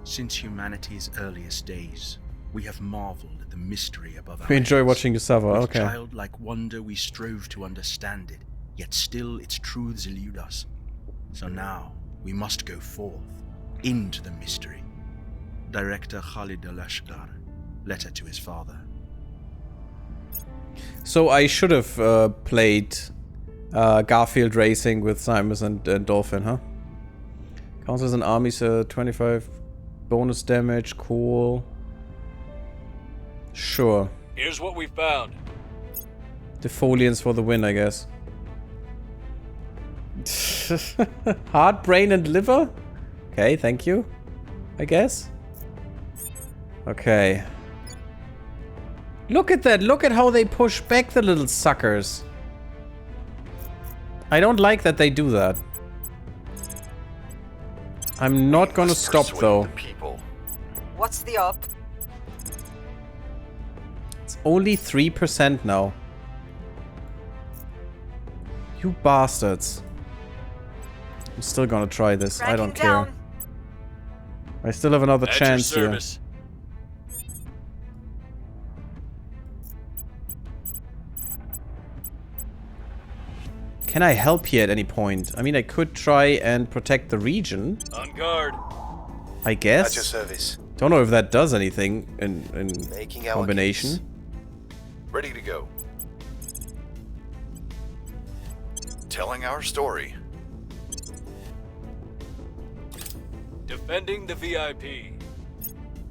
Since humanity's earliest days, we have marveled at the mystery above our We enjoy heads. watching you suffer, With okay. childlike wonder, we strove to understand it, yet still its truths elude us. So now, we must go forth, into the mystery. Director Khalid al-Ashqar, letter to his father. So I should have played Garfield Racing with Simus and Dolphin, huh? Counts as an army, so 25 bonus damage, cool. Sure. Here's what we found. Defoliants for the win, I guess. Heart, brain, and liver? Okay, thank you. I guess. Okay. Look at that. Look at how they push back the little suckers. I don't like that they do that. I'm not gonna stop though. What's the up? It's only 3% now. You bastards. I'm still gonna try this. I don't care. I still have another chance here. Can I help here at any point? I mean, I could try and protect the region. On guard. I guess. At your service. Don't know if that does anything in combination. Ready to go. Telling our story. Defending the VIP.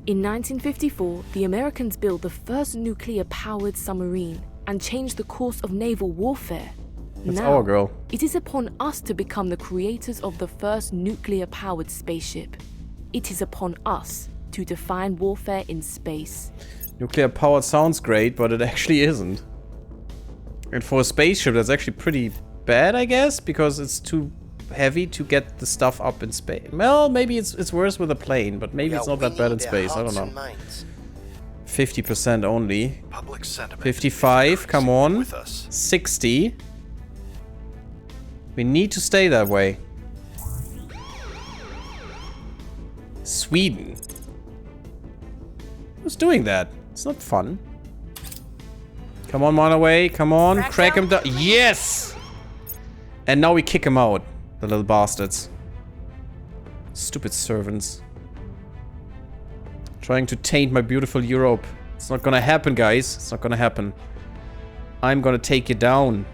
In 1954, the Americans built the first nuclear-powered submarine and changed the course of naval warfare. That's now, our girl. It is upon us to become the creators of the first nuclear-powered spaceship. It is upon us to define warfare in space. Nuclear powered sounds great, but it actually isn't. And for a spaceship, that's actually pretty bad, I guess, because it's too heavy to get the stuff up in space. Well, maybe it's worse with a plane, but maybe it's not that bad in space. I don't know. 50% only. 55, come on. 60. We need to stay that way. Sweden. Who's doing that? It's not fun. Come on, Monaway. Come on. Crack him down. Yes! And now we kick him out. The little bastards. Stupid servants. Trying to taint my beautiful Europe. It's not gonna happen, guys. It's not gonna happen. I'm gonna take you down.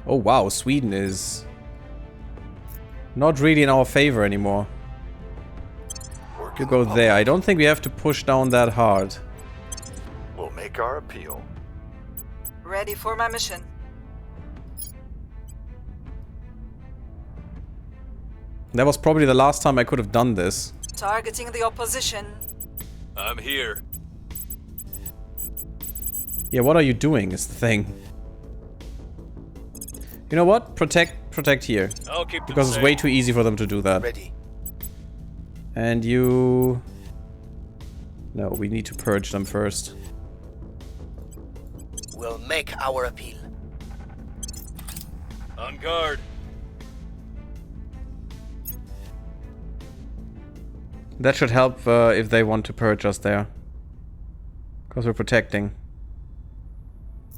Oh wow, Sweden is not really in our favor anymore. You go there. I don't think we have to push down that hard. We'll make our appeal. Ready for my mission. That was probably the last time I could have done this. Targeting the opposition. I'm here. Yeah, what are you doing is the thing. You know what? Protect here. I'll keep them because it's safe. way too easy for them to do that. Ready. And you... No, we need to purge them first. We'll make our appeal. On guard. That should help if they want to purge us there. Because we're protecting.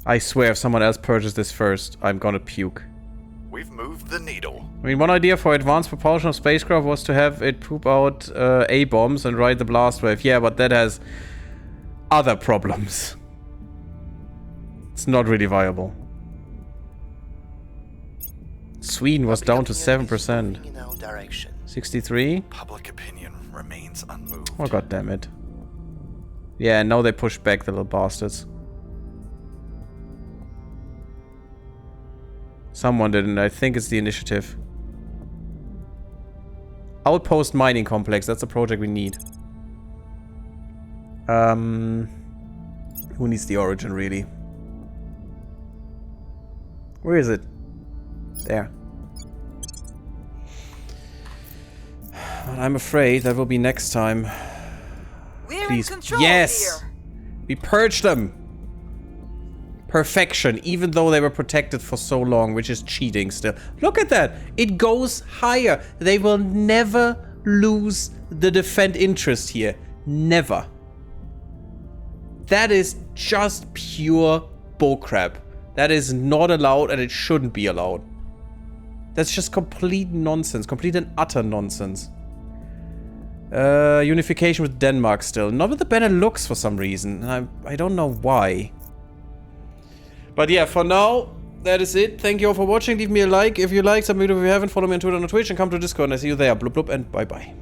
I swear if someone else purges this first, I'm gonna puke. We've moved the needle. I mean, one idea for advanced propulsion of spacecraft was to have it poop out A-bombs and ride the blast wave. Yeah, but that has other problems. It's not really viable. Sweden was down to 7%. 63? Public opinion remains unmoved. Oh, god damn it. Yeah, and now they push back, the little bastards. Someone didn't. I think it's the initiative. Outpost mining complex. That's a project we need. Who needs the origin, really? Where is it? There. Well, I'm afraid that will be next time. We're Please. in control Yes! here. We purged them! Perfection, even though they were protected for so long, which is cheating still. Look at that! It goes higher. They will never lose the defend interest here. Never. That is just pure bullcrap. That is not allowed and it shouldn't be allowed. That's just complete nonsense. Complete and utter nonsense. Unification with Denmark still. Not with the Benelux for some reason. I don't know why. But yeah, for now, that is it. Thank you all for watching. Leave me a like if you liked some video. If you haven't, follow me on Twitter and on Twitch and come to Discord and I see you there. Blub blub and bye bye.